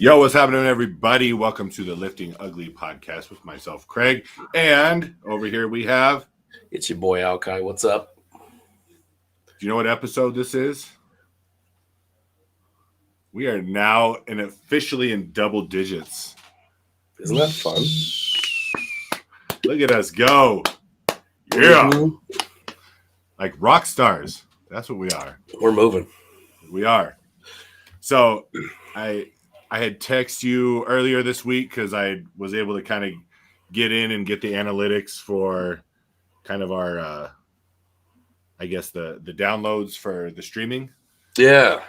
Yo, what's happening, everybody? Welcome to the Lifting Ugly podcast with myself, Craig. And over here we have... It's your boy, Alki. What's up? Do you know what episode this is? We are now officially in double digits. Isn't that fun? Look at us go. Yeah. Like rock stars. That's what we are. We're moving. We are. So I had texted you earlier this week because I was able to kind of get in and get the analytics for kind of our, I guess, the downloads for the streaming. Yeah.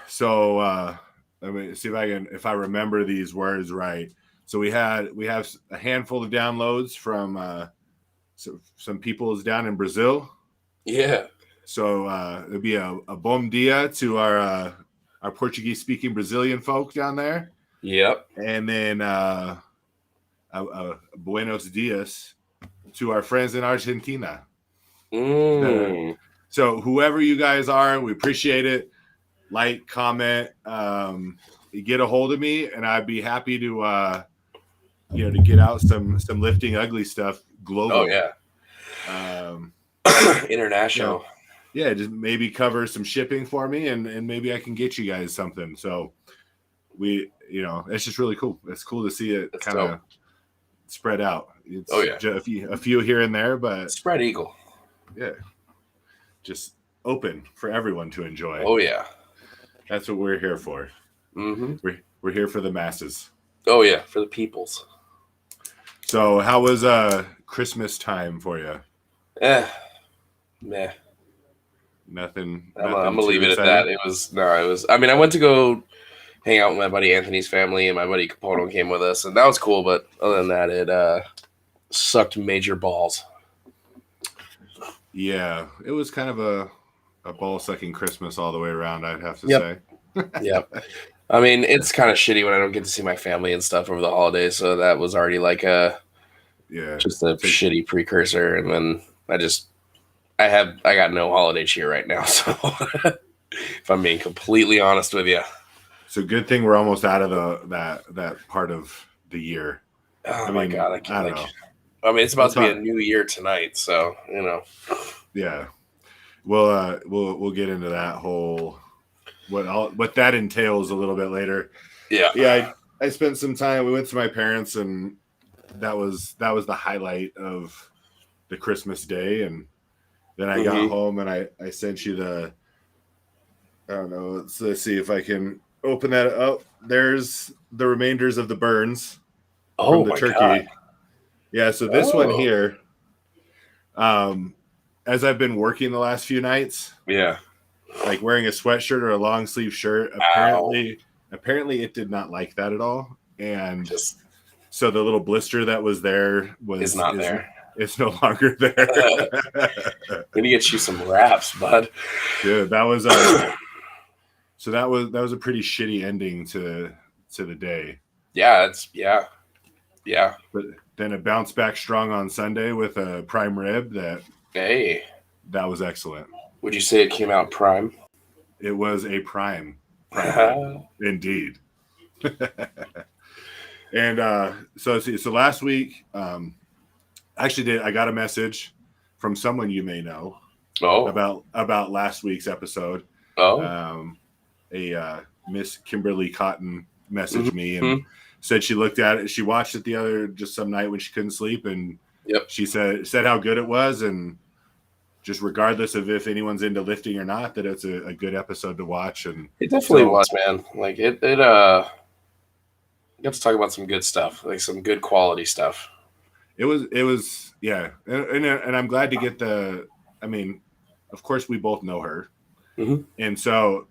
So let me see if I remember these words right. So we have a handful of downloads from some people's down in Brazil. Yeah. So it'd be a bom dia to our Portuguese-speaking Brazilian folk down there. Yep. And then buenos dias to our friends in Argentina. So whoever you guys are, we appreciate it. Like, comment, get a hold of me, and I'd be happy to to get out some lifting ugly stuff global. Oh yeah. International. Yeah, just maybe cover some shipping for me, and maybe I can get you guys something. So it's just really cool. It's cool to see it kind of spread out. It's a few here and there, but spread eagle. Yeah, just open for everyone to enjoy. Oh yeah, that's what we're here for. Mm-hmm. We're here for the masses. Oh yeah, for the peoples. So how was Christmas time for you? Meh. Nothing. I'm gonna leave it at that. It was. I mean, I went to go hang out with my buddy Anthony's family, and my buddy Capono came with us, and that was cool. But other than that, it sucked major balls. Yeah, it was kind of a ball-sucking Christmas all the way around, I'd have to say. Yeah. I mean, it's kind of shitty when I don't get to see my family and stuff over the holidays, so that was already like just a shitty precursor. And then I got no holiday cheer right now, so if I'm being completely honest with you. So good thing we're almost out of that part of the year. Oh my God, I can't. I mean, it's about to be a new year tonight, so Yeah, we'll get into that whole what that entails a little bit later. Yeah. I spent some time. We went to my parents, and that was the highlight of the Christmas day. And then I got home, and I sent you the. I don't know. Let's see if I can open that up. There's the remainders of the burns from the turkey. God. Yeah, so this one here, as I've been working the last few nights, like wearing a sweatshirt or a long sleeve shirt, apparently it did not like that at all, and so the little blister that was there is not there. It's no longer there. I'm gonna get you some wraps, bud. Yeah, that was so that was a pretty shitty ending to the day. Yeah. But then it bounced back strong on Sunday with a prime rib that was excellent. Would you say it came out prime? It was a prime rib, indeed. And so last week, I got a message from someone you may know about last week's episode. A Miss Kimberly Cotton messaged me and said she looked at it. She watched it just some night when she couldn't sleep, and she said how good it was, and just regardless of if anyone's into lifting or not, that it's a good episode to watch. And it definitely was, man. Like it you got to talk about some good stuff, like some good quality stuff. It was yeah, and I'm glad to get I mean, of course we both know her, and so,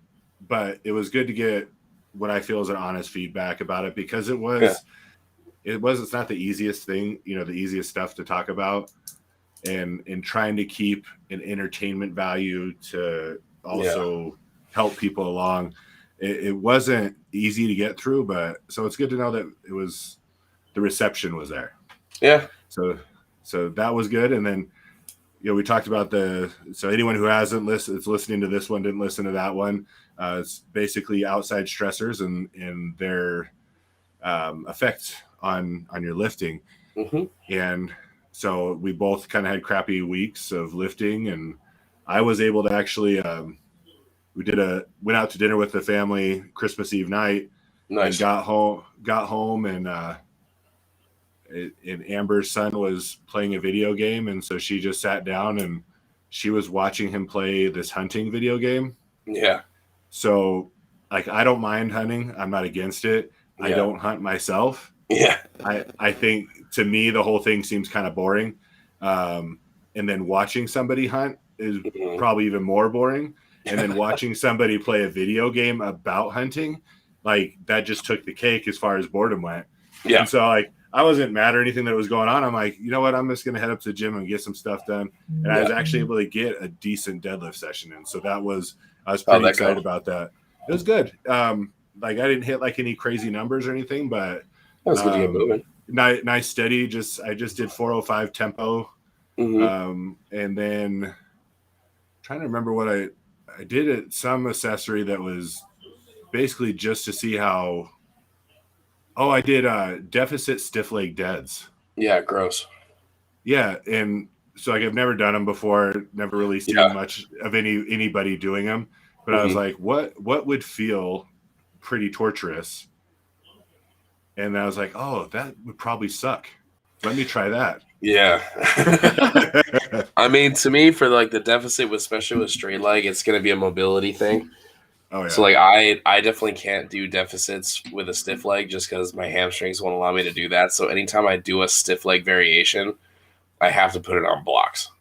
but it was good to get what I feel is an honest feedback about it, because it's not the easiest thing, the easiest stuff to talk about, and trying to keep an entertainment value to also help people along. It wasn't easy to get through, but so it's good to know that the reception was there. Yeah. So that was good. And then we talked about so anyone who hasn't listened, is listening to this one, didn't listen to that one. It's basically outside stressors and their effect on your lifting. Mm-hmm. And so we both kind of had crappy weeks of lifting, and I was able to actually, went out to dinner with the family Christmas Eve night. Nice. And got home and Amber's son was playing a video game. And so she just sat down and she was watching him play this hunting video game. Yeah. So like, I don't mind hunting. I'm not against it. Yeah. I don't hunt myself. Yeah. I think to me, the whole thing seems kind of boring. And then watching somebody hunt is probably even more boring. And then watching somebody play a video game about hunting, like that just took the cake as far as boredom went. Yeah. And so like, I wasn't mad or anything that was going on. I'm like, you know what? I'm just going to head up to the gym and get some stuff done. And I was actually able to get a decent deadlift session in. So I was pretty excited about that. It was good. Like I didn't hit like any crazy numbers or anything, but that was good to get moving. Nice, steady. I just did 405 tempo. Mm-hmm. And then trying to remember what I did some accessory that was basically just to see how. Oh, I did deficit stiff leg deads. Yeah, gross. Yeah, and so like I've never done them before, never really seen much of anybody doing them, but I was like, what would feel pretty torturous? And I was like, oh, that would probably suck. Let me try that. Yeah. I mean, to me, for like the deficit, especially with straight leg, it's going to be a mobility thing. Oh, yeah. So like I definitely can't do deficits with a stiff leg just because my hamstrings won't allow me to do that. So anytime I do a stiff leg variation, I have to put it on blocks.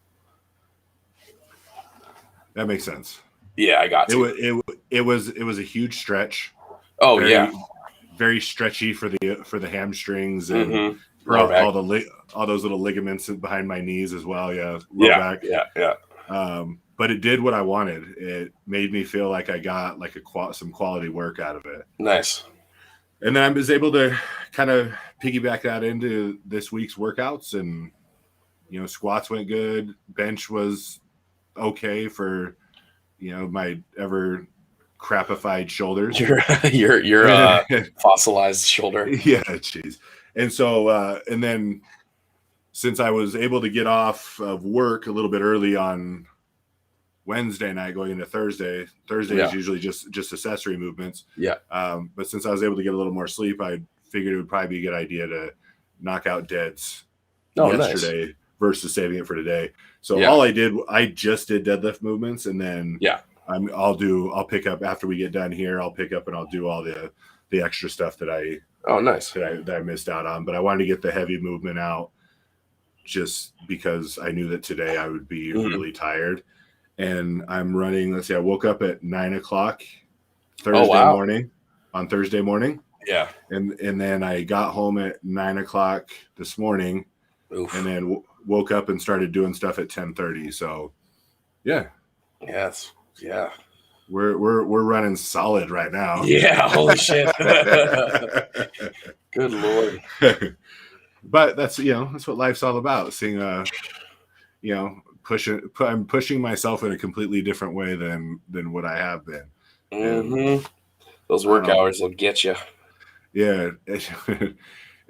That makes sense. Yeah, I got to. It was a huge stretch. Oh, very stretchy for the hamstrings and for all those little ligaments behind my knees as well. Yeah, back. Yeah. But it did what I wanted. It made me feel like I got like some quality work out of it. Nice. And then I was able to kind of piggyback that into this week's workouts, and squats went good. Bench was okay for my ever crapified shoulders. Your fossilized shoulder. Yeah, jeez. And so and then since I was able to get off of work a little bit early on Wednesday night going into Thursday is usually just accessory movements. Yeah. But since I was able to get a little more sleep, I figured it would probably be a good idea to knock out deads yesterday versus saving it for today. So all I just did deadlift movements, and then I'll pick up after we get done here. I'll pick up and I'll do all the extra stuff that I missed out on. But I wanted to get the heavy movement out just because I knew that today I would be really tired. And I'm running, let's see, I woke up at 9:00 Thursday morning. Yeah. And then I got home at 9:00 this morning. Oof. And then woke up and started doing stuff at 10:30. So yeah. Yes. Yeah. We're running solid right now. Yeah. Holy shit. Good Lord. But that's what life's all about. Seeing I'm pushing myself in a completely different way than what I have been. Mm-hmm. Those work hours will get you. Yeah.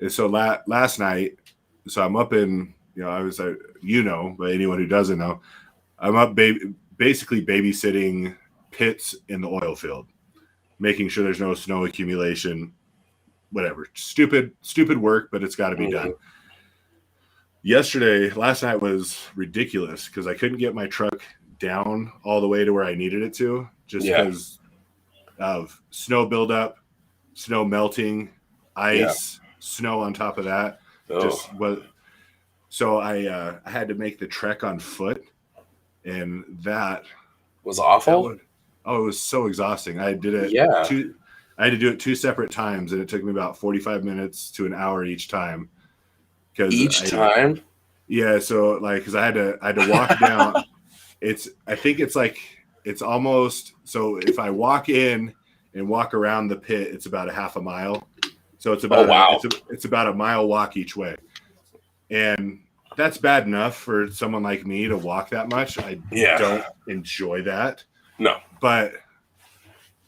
So last night, so I'm up in, I was, but anyone who doesn't know, I'm up basically babysitting pits in the oil field, making sure there's no snow accumulation, whatever. Stupid work, but it's got to be done. Last night was ridiculous because I couldn't get my truck down all the way to where I needed it to, just because of snow buildup, snow melting, ice, snow on top of that. So I had to make the trek on foot, and that was awful. It was so exhausting. I did it. Yeah. I had to do it 2 separate times, and it took me about 45 minutes to an hour each time. Time? Yeah, so because I had to walk down. It's almost, so if I walk in and walk around the pit, it's about a half a mile. So it's about it's about a mile walk each way. And that's bad enough for someone like me to walk that much. I don't enjoy that. No. But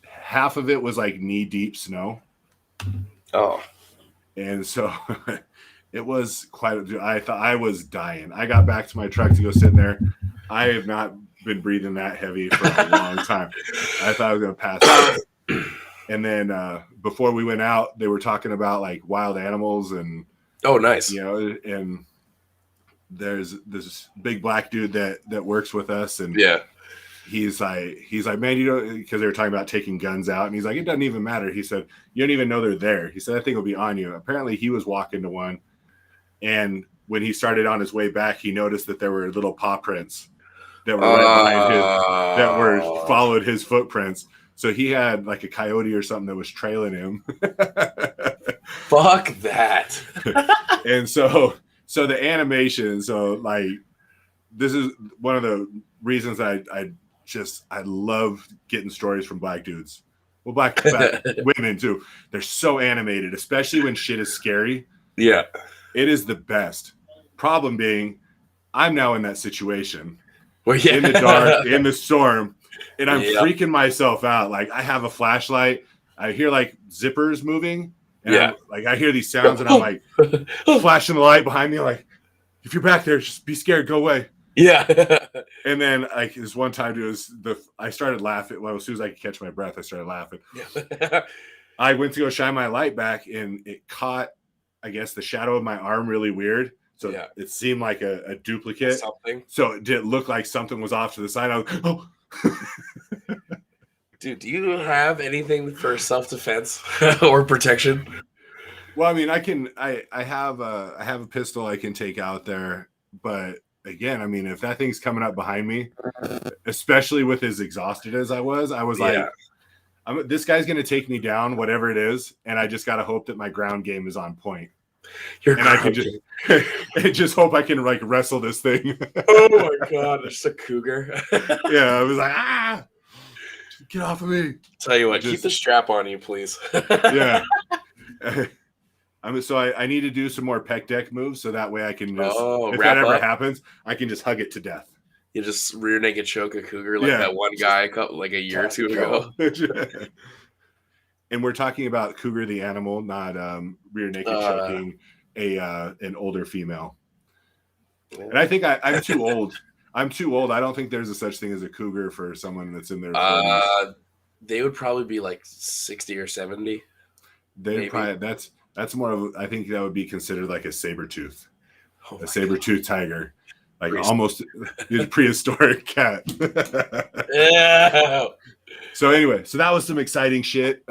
half of it was like knee deep snow. Oh. And so it was I thought I was dying. I got back to my truck to go sit there. I have not been breathing that heavy for a long time. I thought I was going to pass out. And then before we went out, they were talking about like wild animals and nice. And there's this big black dude that works with us, and he's like, man, because they were talking about taking guns out, and he's like, it doesn't even matter. He said, you don't even know they're there. He said, that thing will be on you. Apparently, he was walking to one, and when he started on his way back, he noticed that there were little paw prints that were right behind his, that were followed his footprints. So he had like a coyote or something that was trailing him. Fuck that. And so the animation, so like this is one of the reasons I love getting stories from black dudes. Well, black women too. They're so animated, especially when shit is scary. Yeah. It is the best. Problem being, I'm now in that situation. Well, yeah. In the dark, in the storm, and I'm freaking myself out. Like I have a flashlight. I hear like zippers moving. And I hear these sounds, and I'm like flashing the light behind me, like, if you're back there, just be scared, go away. Yeah. And then like this one time, I started laughing. Well, as soon as I could catch my breath, I started laughing. Yeah. I went to go shine my light back, and it caught, I guess, the shadow of my arm really weird. So it seemed like a duplicate. Something. So it did look like something was off to the side. I was, oh. Dude, do you have anything for self-defense or protection? Well, I mean, I have a pistol I can take out there, but again, I mean, if that thing's coming up behind me, especially with as exhausted as I was like, this guy's going to take me down, whatever it is, and I just got to hope that my ground game is on point. I can just hope I can like wrestle this thing. Oh my God, it's a cougar. Yeah, I was like, get off of me. Tell you what, keep the strap on you, please. Yeah. I need to do some more pec deck moves so that way I can just, if that ever happens, I can just hug it to death. You just rear naked choke a cougar like that one guy like a year or two ago. And we're talking about cougar the animal, not rear naked choking an older female. And I think I'm too old. I'm too old. I don't think there's a such thing as a cougar for someone that's in their 40s. They would probably be like 60 or 70. They probably that's more of, I think that would be considered like a saber tooth. A saber tooth tiger. Like almost a prehistoric cat. Yeah. So anyway, so that was some exciting shit.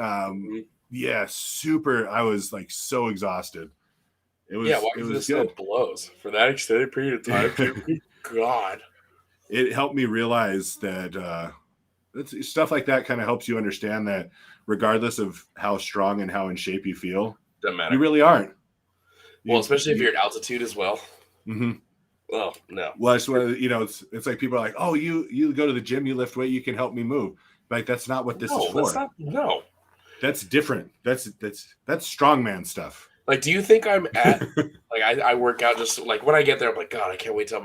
Yeah, super. I was like so exhausted. It was this still blows for that extended period of time. God. It helped me realize that stuff like that kind of helps you understand that regardless of how strong and how in shape you feel, doesn't matter. You really aren't. Well, especially if you're at altitude as well. Mm-hmm. Well, no. Well, it's it's like people are like, oh, you go to the gym, you lift weight, you can help me move. Like that's not what this is for. That's different. That's strongman stuff. Like, do you think I'm at like I work out just like when I get there, I'm like, God, I can't wait to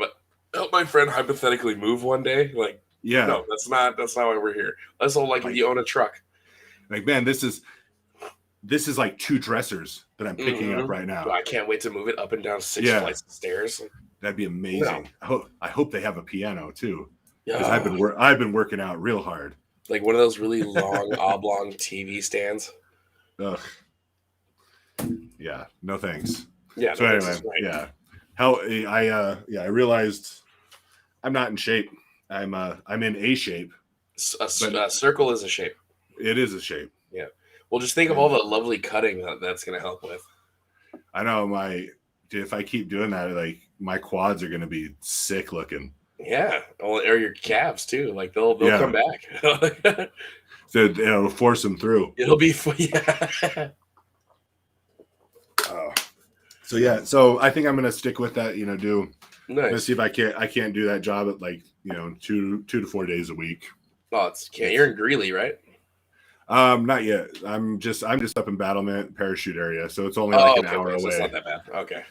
help my friend hypothetically move one day. Like, no, that's not why we're here. That's all like if you own a truck. Like, man, this is like 2 dressers that I'm picking up right now. I can't wait to move it up and down 6 flights of stairs. That'd be amazing. No. I hope they have a piano too. Because I've been working out real hard. Like one of those really long oblong TV stands. Ugh. Yeah. No thanks. Yeah. So anyway, I realized I'm not in shape. I'm in a shape. A circle is a shape. It is a shape. Yeah. Well, just think of all the lovely cutting that's going to help with. I know if I keep doing that, like my quads are going to be sick looking. Yeah. Or your calves too. Like they'll come back. So it'll force them through. It'll be, So I think I'm going to stick with that, do. Nice. Let's see if I can't do that job at like, 2 to 4 days a week. Oh, you're in Greeley, right? Not yet. I'm just up in Battlement parachute area, so it's only like an hour away. So it's not that bad. Okay.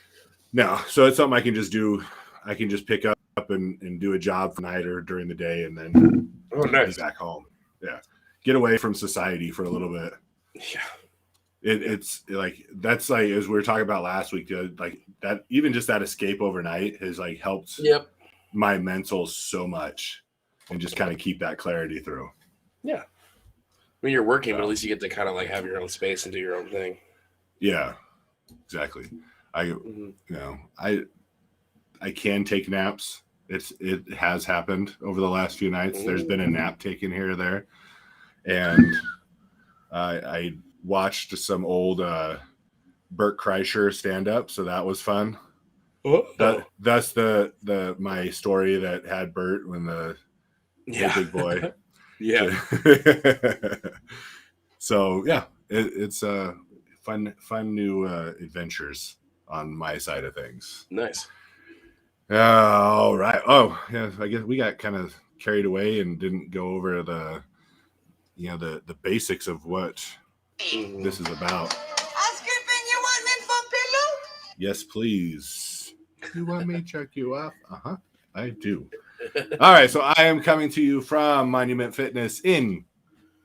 No, so it's something I can just do. I can just pick up and do a job for night or during the day, and then be back home. Yeah, get away from society for a little bit. Yeah, it's like that's like as we were talking about last week. Like that, even just that escape overnight has like helped my mental so much, and just kind of keep that clarity through. Yeah, I mean you're working, but at least you get to kind of like have your own space and do your own thing. Yeah, exactly. You know, I can take naps. It has happened over the last few nights. There's been a nap taken here or there, and I watched some old Bert Kreischer stand up, so that was fun. That's the my story that had Bert when the big boy. Yeah. So yeah, it's fun new adventures on my side of things. Nice. All right. Oh, yeah. I guess we got kind of carried away and didn't go over the basics of what this is about. You want me for pillow? Yes, please. You want me to check you off? I do. All right. So I am coming to you from Monument Fitness in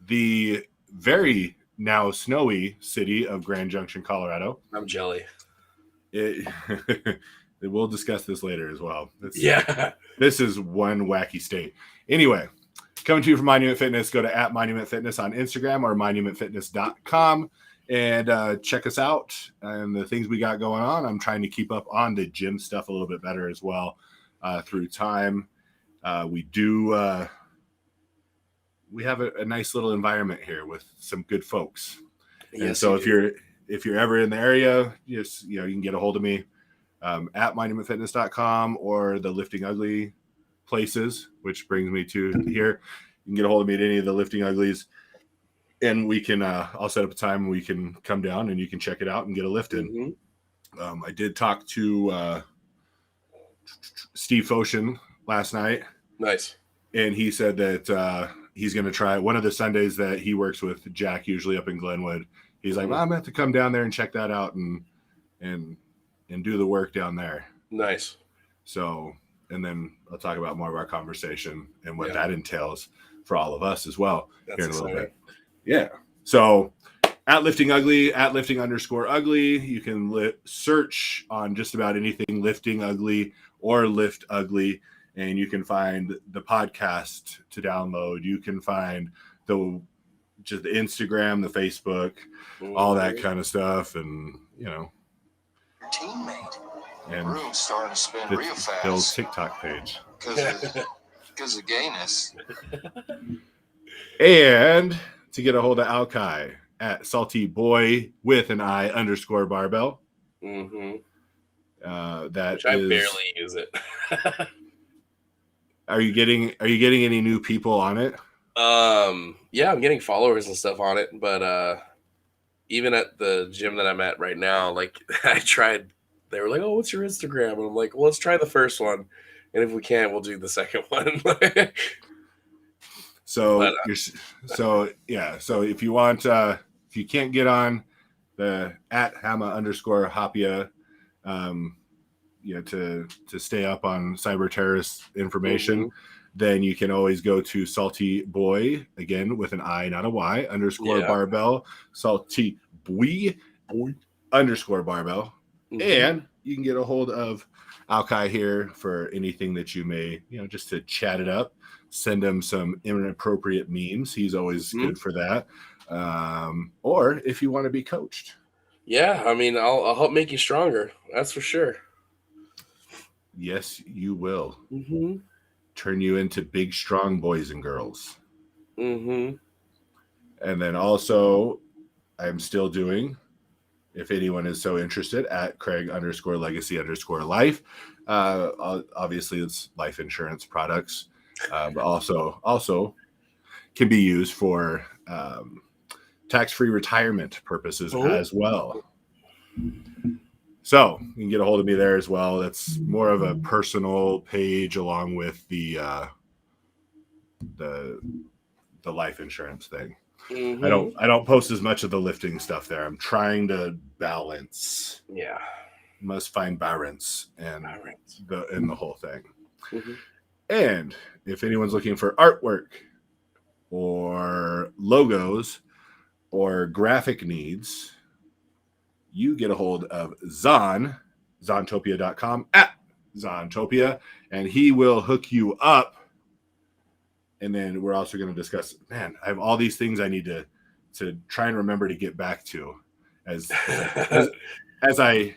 the very now snowy city of Grand Junction, Colorado. I'm jelly. We'll discuss this later as well. This is one wacky state. Anyway, coming to you from Monument Fitness, go to @Monument Fitness on Instagram or monumentfitness.com and check us out and the things we got going on. I'm trying to keep up on the gym stuff a little bit better as well through time. We have a nice little environment here with some good folks. Yes, and so if you're ever in the area, you can get a hold of me. At monumentfitness.com or the Lifting Ugly places, which brings me to here. You can get a hold of me at any of the Lifting Uglies, and we can I'll set up a time we can come down and you can check it out and get a lift in. I did talk to Steve Foshin last night. Nice. And he said that he's going to try one of the Sundays that he works with Jack, usually up in Glenwood. He's like, well, I'm going to have to come down there and check that out and do the work down there. Nice. So, and then I'll talk about more of our conversation and what that entails for all of us as well. That's here in a exciting. little bit. Yeah. So at Lifting Ugly, at Lifting_Ugly, you can search on just about anything Lifting Ugly or Lift Ugly, and you can find the podcast to download. You can find just the Instagram, the Facebook, all that kind of stuff, and teammate. And room's starting to spin real fast. Bill's TikTok page. Because of gayness. And to get a hold of Alkai at Salty Boy with an I _barbell. That I barely use it. Are you getting any new people on it? Yeah, I'm getting followers and stuff on it, but even at the gym that I'm at right now, like I tried, they were like, "Oh, what's your Instagram?" And I'm like, "Well, let's try the first one, and if we can't, we'll do the second one." So if you want, if you can't get on the @Hama_Hapia, to stay up on cyber terrorist information, then you can always go to Salty Boy, again with an I, not a Y, _barbell, Salty Boy _barbell. And you can get a hold of Alkai here for anything that you may, just to chat it up, send him some inappropriate memes. He's always good for that. Or if you want to be coached. Yeah, I mean, I'll help make you stronger. That's for sure. Yes, you will. Turn you into big, strong boys and girls. And then also, I'm still doing, if anyone is so interested, at Craig_Legacy_Life. Obviously, it's life insurance products, but also can be used for tax-free retirement purposes as well. So you can get a hold of me there as well. That's more of a personal page along with the life insurance thing. I don't post as much of the lifting stuff there. I'm trying to balance. Yeah. must find balance and the whole thing. Mm-hmm. And if anyone's looking for artwork or logos or graphic needs, you get a hold of Zontopia.com at Zontopia, and he will hook you up. And then we're also going to discuss, man, I have all these things I need to try and remember to get back to as I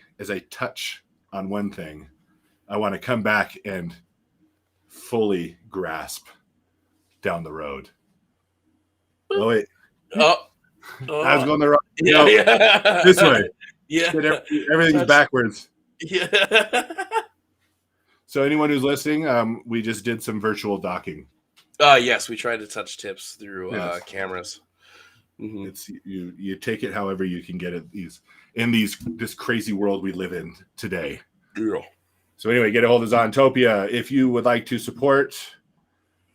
touch on one thing. I want to come back and fully grasp down the road. Oh wait. I was going the wrong. Yeah. This way. Yeah. Everything's backwards. Yeah. So anyone who's listening, we just did some virtual docking. Yes, we tried to touch tips through cameras. Mm-hmm. It's you take it however you can get it in this crazy world we live in today. Yeah. So anyway, get a hold of Zontopia. If you would like to support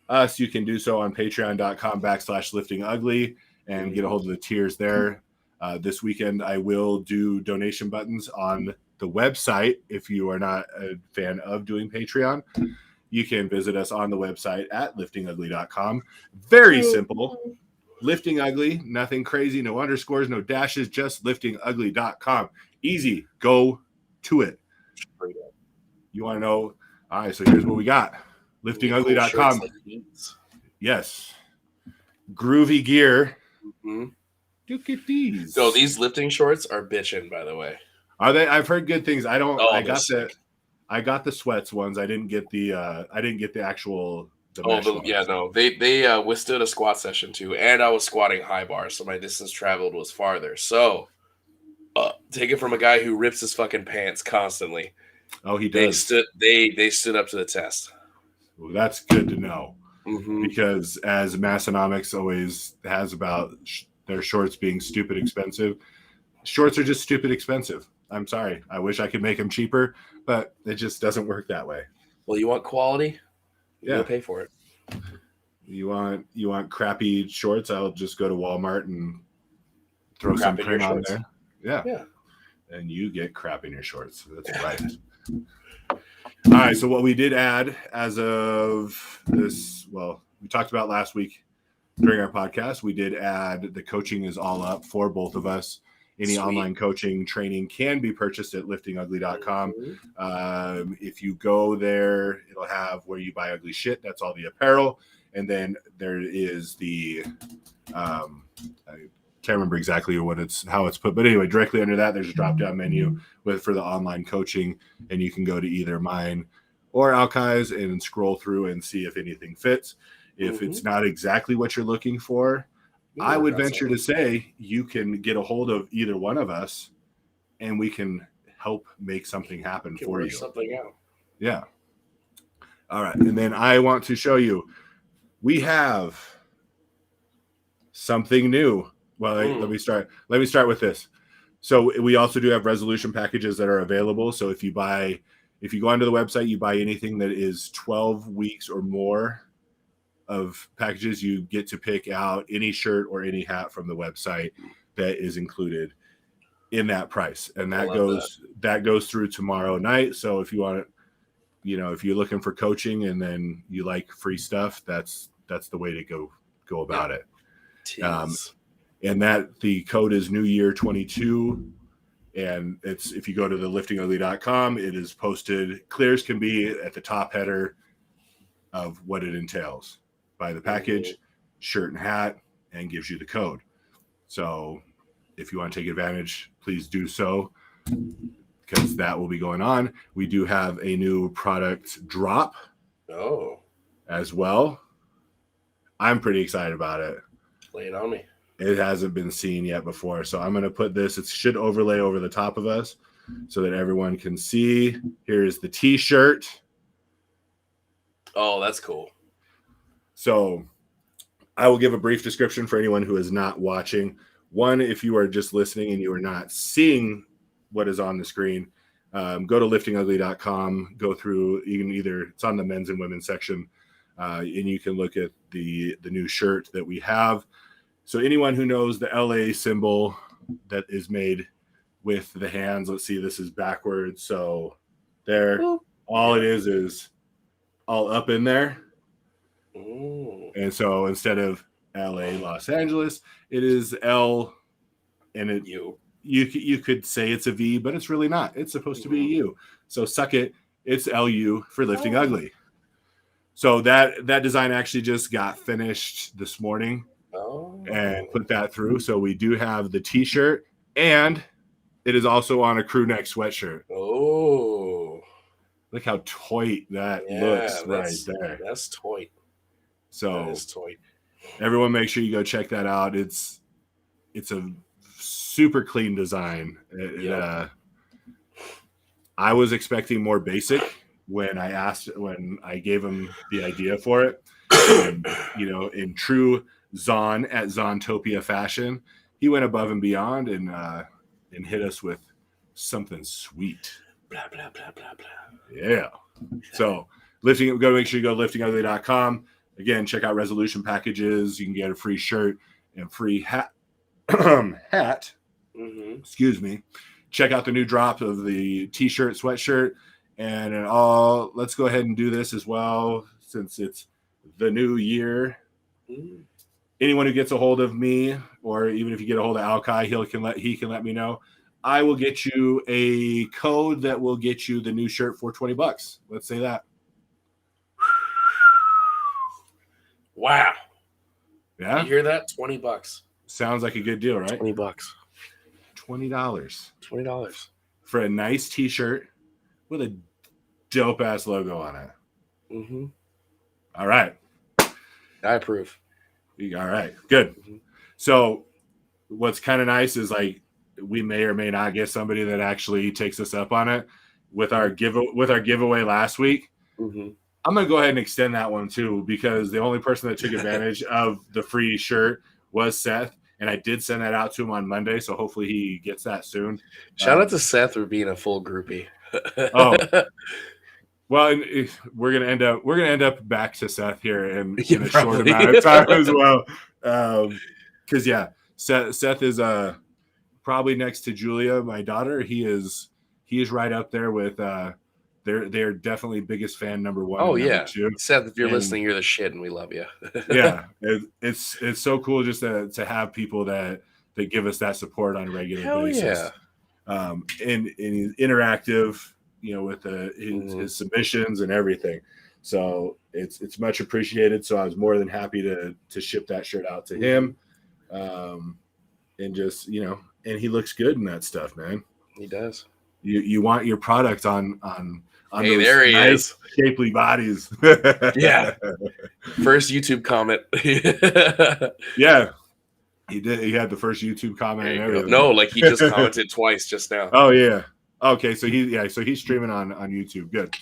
us, you can do so on patreon.com/liftingugly and get a hold of the tiers there. This weekend, I will do donation buttons on the website. If you are not a fan of doing Patreon, you can visit us on the website at liftingugly.com. Very simple. Lifting Ugly, nothing crazy, no underscores, no dashes, just liftingugly.com. Easy. Go to it. You want to know? All right, so here's what we got. Liftingugly.com. Yes. Groovy gear. Mm-hmm. Look at these. So these lifting shorts are bitchin', by the way. Are they? I've heard good things. I got the sweats ones. I didn't get the actual. They withstood a squat session too, and I was squatting high bars, so my distance traveled was farther. So, take it from a guy who rips his fucking pants constantly. Oh, he does. They stood up to the test. Well, that's good to know, mm-hmm. because as Massonomics always has about their shorts being stupid expensive, shorts are just stupid expensive. I'm sorry. I wish I could make them cheaper, but it just doesn't work that way. Well, you want quality? You gotta pay for it. You want crappy shorts? I'll just go to Walmart and throw some print on there. Yeah. And you get crap in your shorts. That's right. All right. So what we did add as of this, well, we talked about last week during our podcast, we did add the coaching is all up for both of us. Any online coaching training can be purchased at liftingugly.com. Mm-hmm. If you go there, it'll have where you buy ugly shit. That's all the apparel. And then there is the, I can't remember exactly how it's put, but anyway, directly under that, there's a drop-down menu for the online coaching, and you can go to either mine or Alkai's and scroll through and see if anything fits. If it's not exactly what you're looking for, I would venture to say you can get a hold of either one of us, and we can help make something happen for you. Something out. Yeah. All right, and then I want to show you. We have something new. Well, let me start with this. So we also do have resolution packages that are available. So if you go onto the website, you buy anything that is 12 weeks or more of packages, you get to pick out any shirt or any hat from the website that is included in that price. And that goes through tomorrow night. So if you want to, if you're looking for coaching and then you like free stuff, that's the way to go about it. And that the code is New Year 22. And it's, if you go to the liftingugly.com, it is posted clear as can be at the top header of what it entails. Buy the package, shirt and hat, and gives you the code. So if you want to take advantage, please do so, because that will be going on. We do have a new product drop as well. I'm pretty excited about it. Lay it on me. It hasn't been seen yet before. So I'm going to put this, it should overlay over the top of us so that everyone can see. Here is the t-shirt. Oh, that's cool. So I will give a brief description for anyone who is not watching. One, if you are just listening and you are not seeing what is on the screen, go to liftingugly.com, go through, you can it's on the men's and women's section, and you can look at the new shirt that we have. So anyone who knows the LA symbol that is made with the hands. Let's see, this is backwards. So there, all it is all up in there. Ooh. And so instead of LA, Los Angeles, it is L, and it you could say it's a V, but it's really not. It's supposed to be a U. So suck it. It's LU for Lifting Ugly. So that design actually just got finished this morning and put that through. So we do have the t-shirt, and it is also on a crew neck sweatshirt. Oh, look how toy that looks right there. That's toy. So that is toy. Everyone make sure you go check that out. It's a super clean design. I was expecting more basic when I gave him the idea for it. And, in true Zon at Zontopia fashion, he went above and beyond and hit us with something sweet. Blah, blah, blah, blah, blah. Yeah. So make sure you go to liftingugly.com. Again, check out resolution packages. You can get a free shirt and free hat. Excuse me. Check out the new drop of the t-shirt, sweatshirt, and let's go ahead and do this as well since it's the new year. Anyone who gets a hold of me, or even if you get a hold of Alkai, he can let me know. I will get you a code that will get you the new shirt for $20. Let's say that. Wow. Yeah. You hear that? $20. Sounds like a good deal, right? $20. $20 for a nice t-shirt with a dope ass logo on it. All right. I approve. All right. Good. So what's kind of nice is like we may or may not get somebody that actually takes us up on it with our giveaway last week. I'm going to go ahead and extend that one too, because the only person that took advantage of the free shirt was Seth. And I did send that out to him on Monday, so hopefully he gets that soon. Shout out to Seth for being a full groupie. Well, we're gonna end up back to Seth here in a short amount of time as well. Because Seth is probably next to Julia, my daughter. He is right up there with they're definitely biggest fan number one. Oh yeah, Seth, if you're listening, you're the shit, and we love you. Yeah, it's so cool just to have people that give us that support on a regular basis. Yeah, and he's interactive, with his submissions and everything. So it's much appreciated. So I was more than happy to ship that shirt out to him, and just and he looks good in that stuff, man. He does. You want your product on hey, those there he nice, is. Shapely bodies. Yeah. First YouTube comment. Yeah. He did. He had the first YouTube comment and everything. No, like he just commented twice just now. Oh yeah. Okay, so he's streaming on YouTube. Good.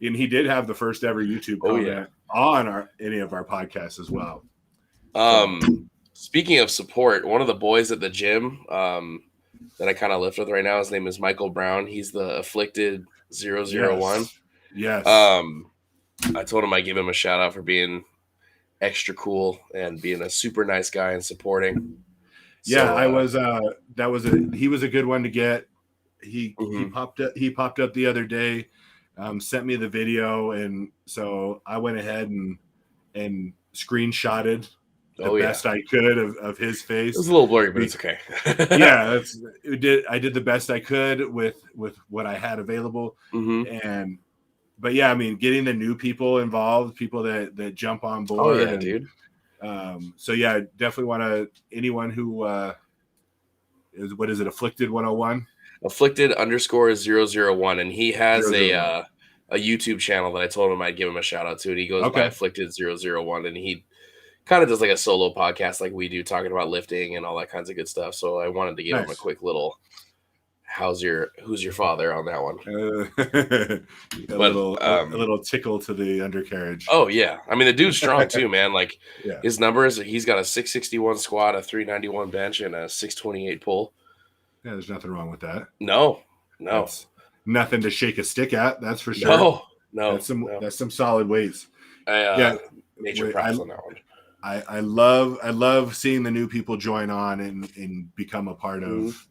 And he did have the first ever YouTube comment on any of our podcasts as well. Speaking of support, one of the boys at the gym that I kind of lift with right now, his name is Michael Brown. He's the Afflicted 001. Yes. I told him I'd give him a shout out for being extra cool and being a super nice guy and supporting. Yeah, he was a good one to get. He popped up the other day, sent me the video, and so I went ahead and screenshotted the best I could of his face. It was a little blurry, but it's okay. Yeah, I did the best I could with what I had available. But yeah, I mean, getting the new people involved, people that jump on board. Oh yeah, dude. So yeah, definitely want to anyone who is Afflicted 101? Afflicted _001, and he has a YouTube channel that I told him I'd give him a shout out to, and he goes by Afflicted 001, and he kind of does like a solo podcast like we do, talking about lifting and all that kinds of good stuff. So I wanted to give him a quick little who's your father on that one. A little tickle to the undercarriage. Oh yeah, I mean the dude's strong too, man. Like his numbers, he's got a 661 squat, a 391 bench, and a 628 pull. Yeah, there's nothing wrong with that. No, that's nothing to shake a stick at. That's for sure. No, that's some solid weights. Major props on that one. I love seeing the new people join on and become a part of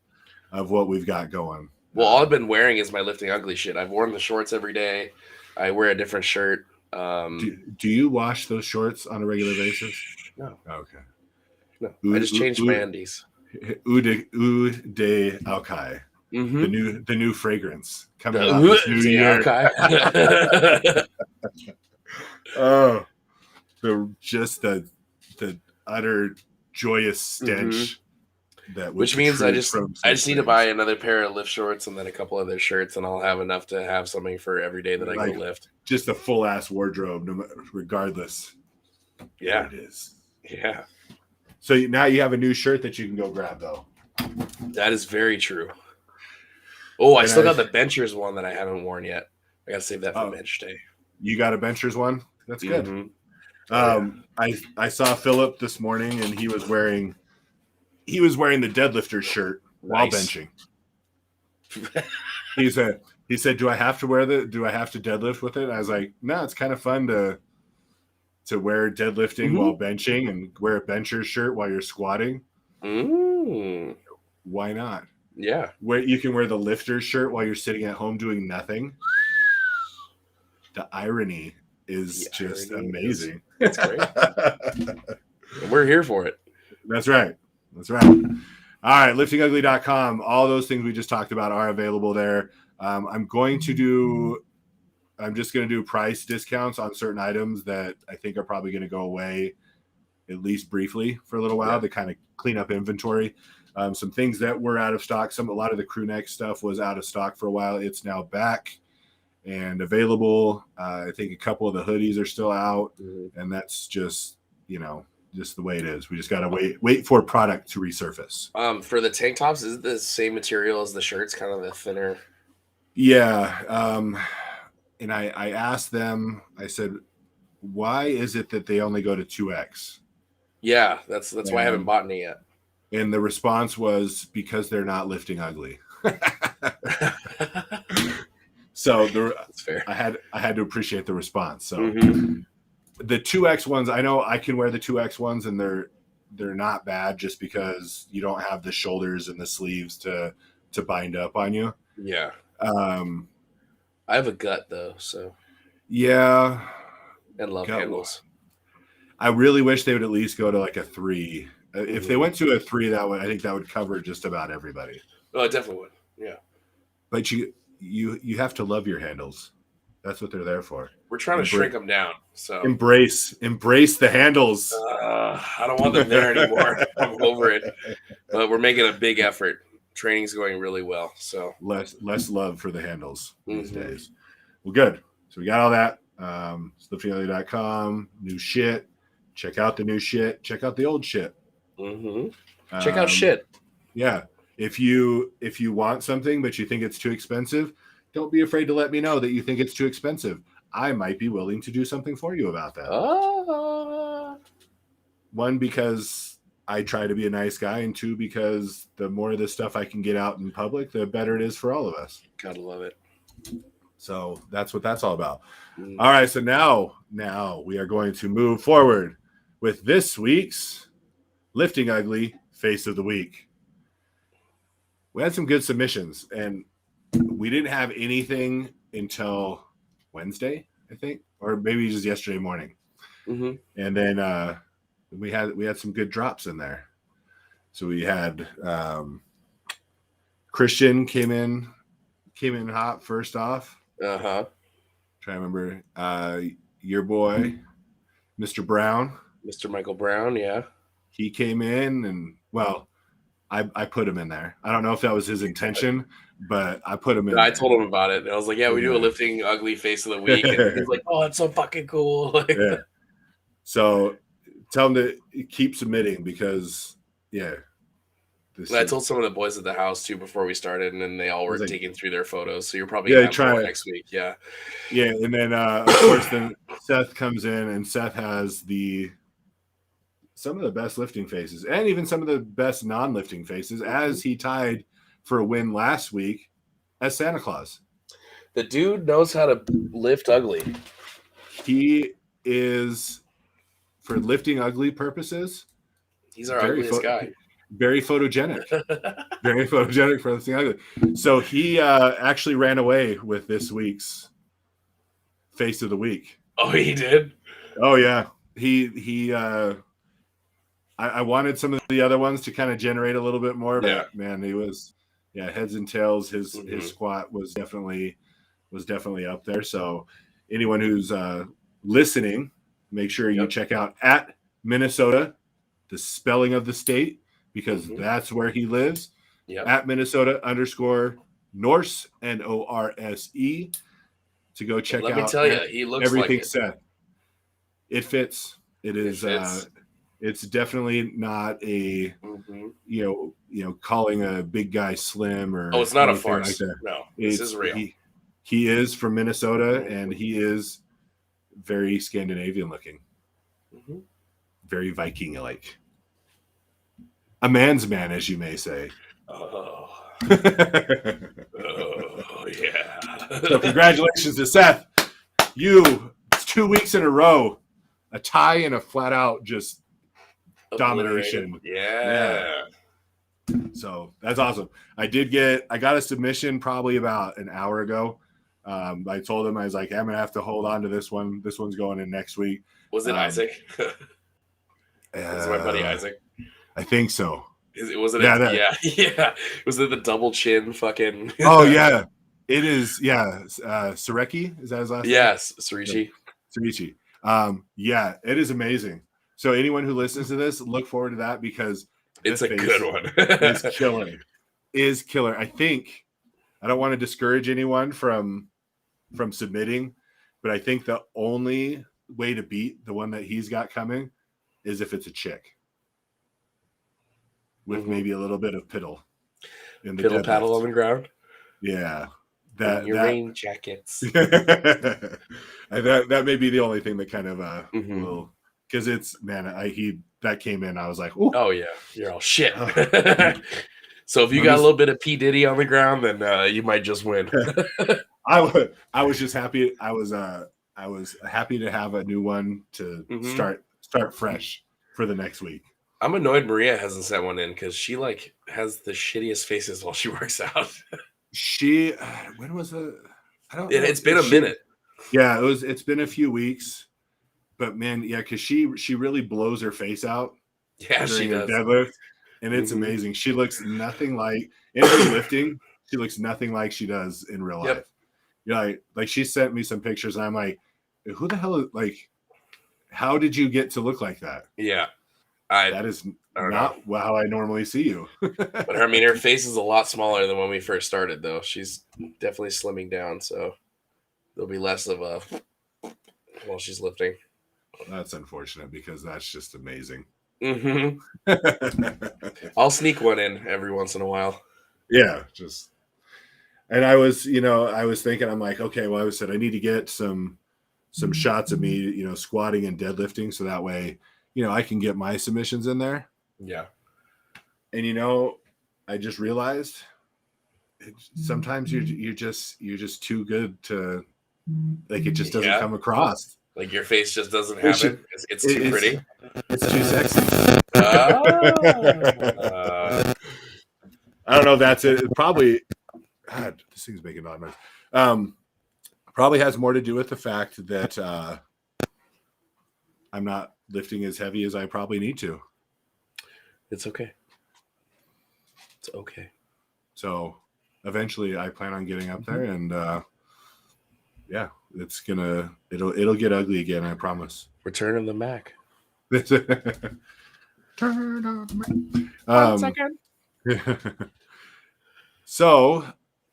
of what we've got going. Well, all I've been wearing is my Lifting Ugly shit. I've worn the shorts every day. I wear a different shirt. Do you wash those shorts on a regular basis? No. Okay. No. I just changed my undies. Eau de Alkai. Mm-hmm. The new fragrance coming out this new year. Oh, the utter joyous stench. Which means I just need to buy another pair of lift shorts and then a couple other shirts, and I'll have enough to have something for every day that I go lift. Just a full ass wardrobe, regardless. Yeah, it is. Yeah. So now you have a new shirt that you can go grab, though. That is very true. Oh, I still got the Benchers one that I haven't worn yet. I gotta save that for bench day. You got a Benchers one? That's good. Mm-hmm. I saw Philip this morning, and he was wearing the deadlifter shirt while benching. He said, "Do I have to deadlift with it?" I was like, "No, it's kind of fun to wear deadlifting while benching and wear a bencher shirt while you're squatting." Why not? Yeah. You can wear the lifter shirt while you're sitting at home doing nothing. The irony is amazing. That's great. We're here for it. That's right. All right, liftingugly.com. All those things we just talked about are available there. I'm just going to do price discounts on certain items that I think are probably going to go away, at least briefly, for a little while to kind of clean up inventory. Some things that were out of stock. A lot of the crew neck stuff was out of stock for a while. It's now back and available. I think a couple of the hoodies are still out, and that's just the way it is. We just got to wait for product to resurface. For the tank tops, is it the same material as the shirts, kind of the thinner? Yeah. And I asked them, I said, why is it that they only go to 2X? Yeah, that's why I haven't bought any yet. And the response was because they're not lifting ugly. So that's fair. I had to appreciate the response. So the 2X ones, I know I can wear the 2X ones, and they're not bad just because you don't have the shoulders and the sleeves to bind up on you. Yeah. I have a gut though, so yeah. And love handles. I really wish they would at least go to like a 3. If they went to a 3, I think that would cover just about everybody. Oh, it definitely would. Yeah. But you have to love your handles. That's what they're there for. We're trying to shrink them down. So embrace the handles. I don't want them there anymore. I'm over it. But we're making a big effort. Training's going really well. So less love for the handles these days. Well, good. So we got all that. Liftingugly.com, new shit. Check out the new shit. Check out the old shit. Check out shit. Yeah. If you want something but you think it's too expensive, don't be afraid to let me know that you think it's too expensive. I might be willing to do something for you about that. One, because I try to be a nice guy, and 2, because the more of this stuff I can get out in public, the better it is for all of us. Gotta love it. So that's what that's all about. All right. So now we are going to move forward with this week's Lifting Ugly Face of the Week. We had some good submissions, and we didn't have anything until Wednesday, I think, or maybe just yesterday morning. And then we had some good drops in there. So we had Christian came in hot first off. Trying to remember your boy, Mr. Brown. Mr. Michael Brown, yeah. He came in, and I put him in there. I don't know if that was his intention, but I put him in. I told him about it. And I was like, yeah, we do a Lifting Ugly Face of the Week. And he's like, oh, it's so fucking cool. Yeah. So tell him to keep submitting because, yeah. I told some of the boys at the house, too, before we started, and then they all were taking through their photos. So you're probably going to have more next week. Yeah. Yeah, and then, of course, then Seth comes in, and Seth has some of the best lifting faces and even some of the best non-lifting faces, as he tied for a win last week as Santa Claus. The dude knows how to lift ugly. He is, for lifting ugly purposes, he's our ugliest guy. very photogenic. Very photogenic for Lifting Ugly. So he actually ran away with this week's Face of the Week. Oh, he did? Oh, yeah. He I wanted some of the other ones to kind of generate a little bit more, but man, he was heads and tails. His squat was definitely up there. So anyone who's listening, make sure you check out at Minnesota, the spelling of the state, because that's where he lives. At Minnesota _Norse NORSE to go check out. Let me tell you, he looks everything like set. It fits. It is. It's definitely not a calling a big guy slim or. Oh, it's not a farce. Like no, this is real. He is from Minnesota, and he is very Scandinavian looking, very Viking-like. A man's man, as you may say. Oh, yeah. So congratulations to Seth. It's 2 weeks in a row, a tie and a flat out just domination. Yeah. So that's awesome. I got a submission probably about an hour ago. I told him, I was like, I'm gonna have to hold on to this one. This one's going in next week. Was it Isaac? Was my buddy Isaac? I think so. Was it? Yeah. Was it the double chin fucking? Oh yeah, it is. Yeah, Sareki, is that his last name? Yes, Surichi. Yeah, it is amazing. So anyone who listens to this, look forward to that because it's a good one. Is killer. I think I don't want to discourage anyone from submitting, but I think the only way to beat the one that he's got coming is if it's a chick with maybe a little bit of piddle in the piddle paddle on the ground. Yeah, rain jackets. That may be the only thing that kind of will, because it's that came in. I was like, ooh. Oh yeah, you're all shit. So if you got a little bit of P Diddy on the ground, then you might just win. I was just happy. I was happy to have a new one to start fresh for the next week. I'm annoyed Maria hasn't sent one in because she has the shittiest faces while she works out. When was it? I don't. It's been a minute. Yeah, it's been a few weeks, but man, yeah, because she really blows her face out. Yeah, she does. Deadlift, and it's amazing. She looks nothing like in her lifting. She looks nothing like she does in real life. Yeah, like she sent me some pictures, and I'm like, who the hell? How did you get to look like that? Yeah. That is not how I normally see you. But her face is a lot smaller than when we first started, though. She's definitely slimming down, so there'll be less of a while she's lifting. That's unfortunate because that's just amazing. I'll sneak one in every once in a while. Yeah, and I was thinking, I'm like, okay, well, I said I need to get some shots of me, squatting and deadlifting, so that way. I can get my submissions in there. Yeah. And I just realized sometimes you're just too good to it just doesn't come across. Like your face just doesn't have it. It's too pretty. It's too sexy. I don't know if that's it. It probably God, this thing's making a lot of noise. Probably has more to do with the fact that I'm not lifting as heavy as I probably need to. It's okay. It's okay. So eventually I plan on getting up there and it'll get ugly again, I promise. Return of the Mac. Turn on the Mac. 1 second. So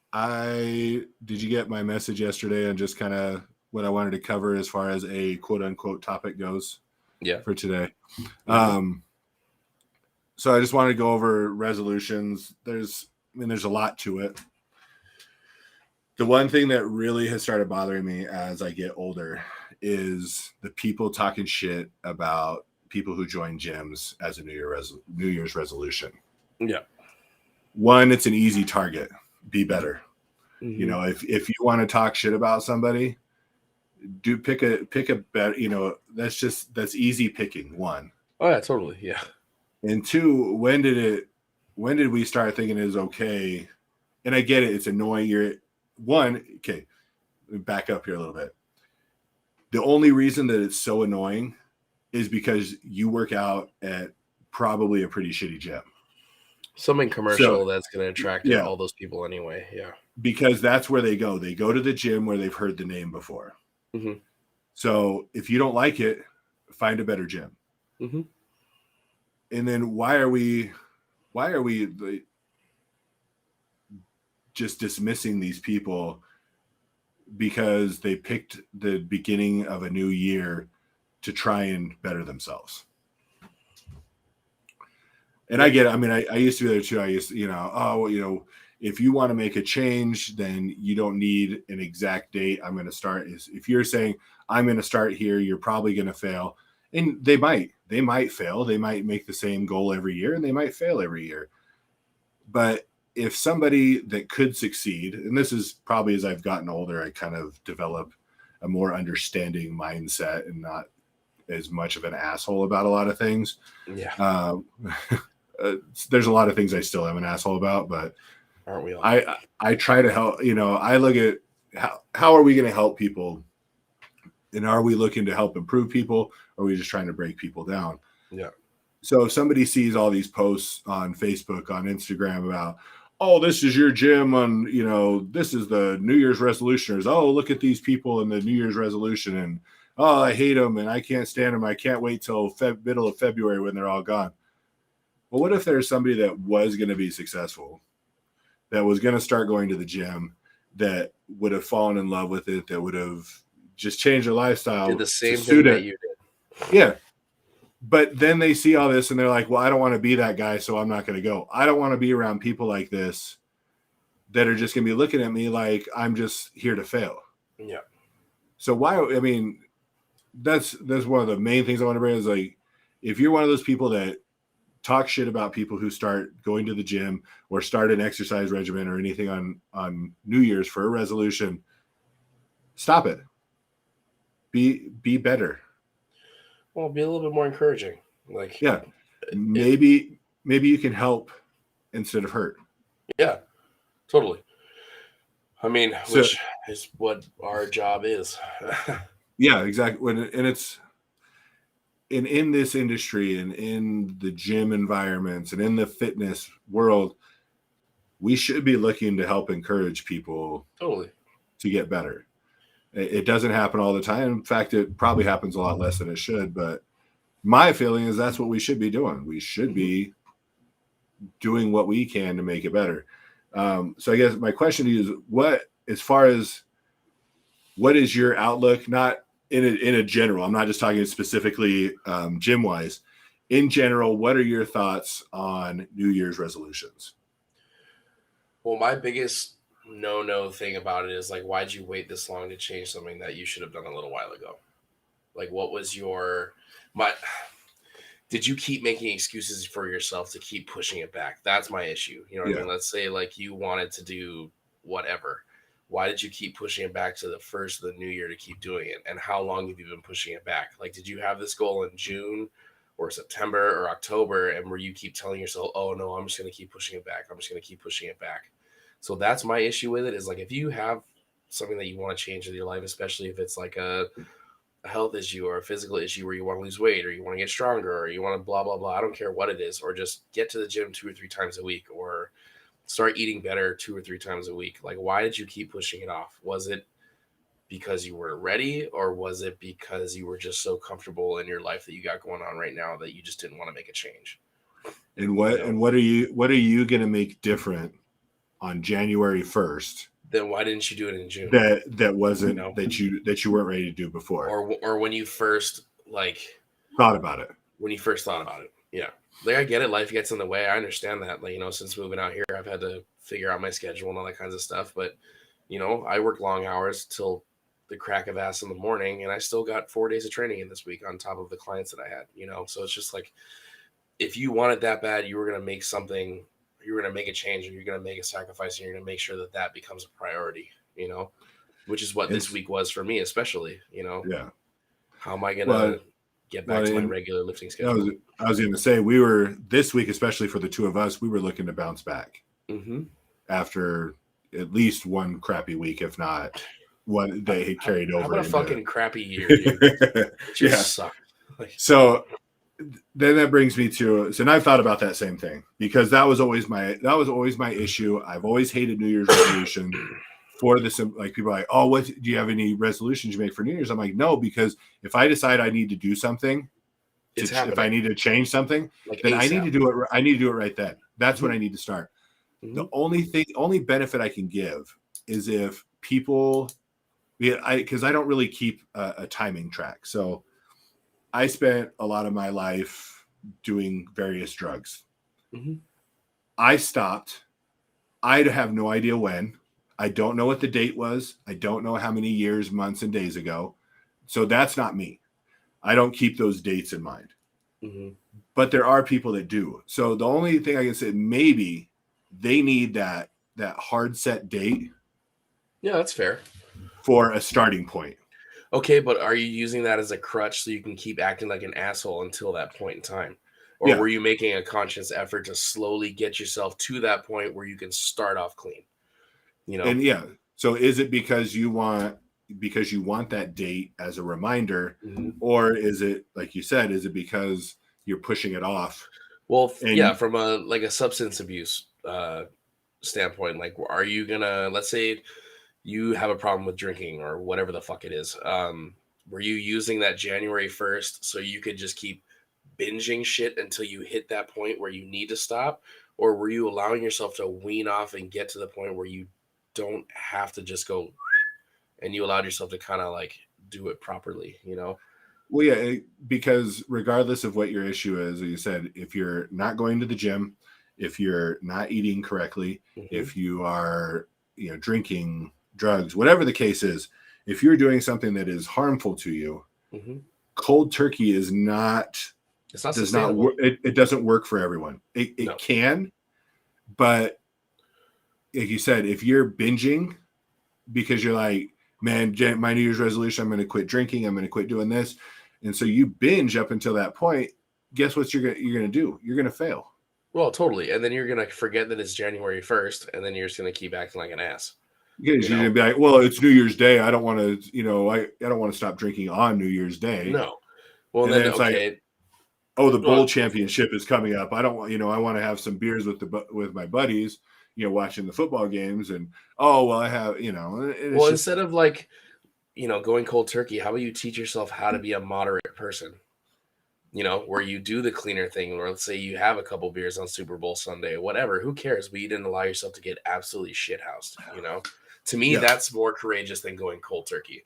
did you get my message yesterday and just kind of what I wanted to cover as far as a quote unquote topic goes? Yeah. For today. So I just wanted to go over resolutions. There's a lot to it. The one thing that really has started bothering me as I get older is the people talking shit about people who join gyms as a New Year's resolution. Yeah. One, it's an easy target. Be better. If you want to talk shit about somebody, pick a better, that's easy picking one. Oh yeah, totally. Yeah. And two, when did we start thinking it was okay? And I get it, it's annoying. Okay, back up here a little bit. The only reason that it's so annoying is because you work out at probably a pretty shitty gym. Something commercial that's going to attract all those people anyway. Yeah. Because that's where they go. They go to the gym where they've heard the name before. Mm-hmm. So if you don't like it, find a better gym. Mm-hmm. And then why are we just dismissing these people because they picked the beginning of a new year to try and better themselves? And I get it. I mean, I used to be there too. I used to, if you want to make a change, then you don't need an exact date. I'm going to start. If you're saying I'm going to start here, you're probably going to fail. And they might fail. They might make the same goal every year and they might fail every year. But if somebody that could succeed, and this is probably as I've gotten older, I kind of develop a more understanding mindset and not as much of an asshole about a lot of things. Yeah. There's a lot of things I still am an asshole about, but aren't we all? I try to help. I look at how are we going to help people, and are we looking to help improve people, or are we just trying to break people down? Yeah. So if somebody sees all these posts on Facebook, on Instagram about, oh, this is your gym on, this is the New Year's resolutioners. Oh, look at these people in the New Year's resolution, and oh, I hate them and I can't stand them. I can't wait till middle of February when they're all gone. Well, what if there's somebody that was going to be successful, that was going to start going to the gym, that would have fallen in love with it, that would have just changed their lifestyle? Did the same thing that you did. Yeah. But then they see all this and they're like, well, I don't want to be that guy, so I'm not going to go. I don't want to be around people like this that are just going to be looking at me like I'm just here to fail. Yeah. So that's one of the main things I want to bring is, like, if you're one of those people that talk shit about people who start going to the gym or start an exercise regimen or anything on New Year's for a resolution, stop it. Be better. Well, be a little bit more encouraging. Like, yeah, maybe you can help instead of hurt. Yeah, totally. I mean, which is what our job is. Yeah, exactly. And in this industry and in the gym environments and in the fitness world, we should be looking to help encourage people totally to get better. It doesn't happen all the time. In fact, it probably happens a lot less than it should. But my feeling is that's what we should be doing. We should be doing what we can to make it better. So I guess my question to you is, what is your outlook? Not in a general. I'm not just talking specifically gym wise. In general, what are your thoughts on New Year's resolutions? Well, my biggest no thing about it is, like, why'd you wait this long to change something that you should have done a little while ago? Like, what was did you keep making excuses for yourself to keep pushing it back? That's my issue. You know what I mean? Let's say, like, you wanted to do whatever. Why did you keep pushing it back to the first of the new year to keep doing it? And how long have you been pushing it back? Like, did you have this goal in June or September or October, and where you keep telling yourself, oh no, I'm just going to keep pushing it back. I'm just going to keep pushing it back. So that's my issue with it, is, like, if you have something that you want to change in your life, especially if it's like a health issue or a physical issue where you want to lose weight or you want to get stronger or you want to blah, blah, blah. I don't care what it is, or just get to the gym 2 or 3 times a week, or start eating better 2 or 3 times a week. Like, why did you keep pushing it off? Was it because you weren't ready, or was it because you were just so comfortable in your life that you got going on right now that you just didn't want to make a change? And what are you going to make different on January 1st? Then why didn't you do it in June? That wasn't that you weren't ready to do before, or when you first thought about it. When you first thought about it, yeah. Like, I get it. Life gets in the way. I understand that. Like, since moving out here, I've had to figure out my schedule and all that kinds of stuff. But, I work long hours till the crack of ass in the morning, and I still got 4 days of training in this week on top of the clients that I had. So it's just like, if you want it that bad, you were going to make something. You're going to make a change, or you're going to make a sacrifice, and you're going to make sure that becomes a priority. Which is what this week was for me, especially. Yeah. How am I going to get back to my regular lifting schedule. I was going to say, this week, especially for the two of us, we were looking to bounce back after at least one crappy week, if not one day he carried over. How about a fucking crappy year, dude? It just sucked. So then that brings me to, and I've thought about that same thing, because that was always my issue. I've always hated New Year's resolution for this. Like, people are like, oh, what, do you have any resolutions you make for New Year's? I'm like, no, because if I decide I need to do something, if I need to change something, then ASAP. I need to do it. I need to do it right then. That's when I need to start. The only benefit I can give is if people, because I don't really keep a timing track. So I spent a lot of my life doing various drugs. I stopped. I have no idea when. I don't know what the date was. I don't know how many years, months, and days ago. So that's not me. I don't keep those dates in mind. But there are people that do. So the only thing I can say, maybe they need that hard set date. Yeah, that's fair. For a starting point. Okay, but are you using that as a crutch so you can keep acting like an asshole until that point in time? Or were you making a conscious effort to slowly get yourself to that point where you can start off clean? You know? And so is it because you want that date as a reminder, or is it, like you said, is it because you're pushing it off? Well, from a substance abuse standpoint, like, are you gonna, let's say you have a problem with drinking or whatever the fuck it is. Were you using that January 1st so you could just keep binging shit until you hit that point where you need to stop? Or were you allowing yourself to wean off and get to the point where you don't have to just go, and you allowed yourself to kind of like do it properly, you know? Well, yeah, because regardless of what your issue is, as you said, if you're not going to the gym, if you're not eating correctly, if you are, drinking drugs, whatever the case is, if you're doing something that is harmful to you, cold turkey is not, it doesn't work for everyone. It can, but like you said, if you're binging because you're like, man, my New Year's resolution, I'm going to quit drinking, I'm going to quit doing this, and so you binge up until that point, guess what you're going to do? You're going to fail. Well, totally. And then you're going to forget that it's January 1st, and then you're just going to keep acting like an ass. Because you're going to be like, well, it's New Year's Day. I don't want to, I don't want to stop drinking on New Year's Day. No. Well, and then it's like, oh, the bowl championship is coming up. I don't want, I want to have some beers with my buddies, watching the football games. And, I have, well, instead of like, going cold turkey, how about you teach yourself how to be a moderate person? Where you do the cleaner thing, or let's say you have a couple beers on Super Bowl Sunday, whatever, who cares? But you didn't allow yourself to get absolutely shithoused, To me, that's more courageous than going cold turkey.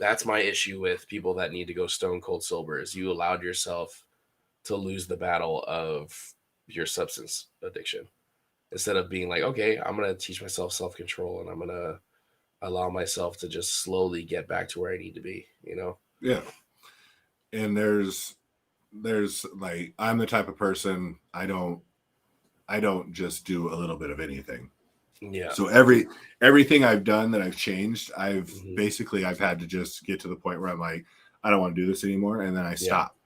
That's my issue with people that need to go stone cold sober, is you allowed yourself to lose the battle of your substance addiction. Instead of being like, okay, I'm going to teach myself self-control and I'm going to allow myself to just slowly get back to where I need to be, Yeah. And there's like, I'm the type of person, I don't just do a little bit of anything. Yeah. So everything I've done that I've changed, I've had to just get to the point where I'm like, I don't want to do this anymore. And then I stop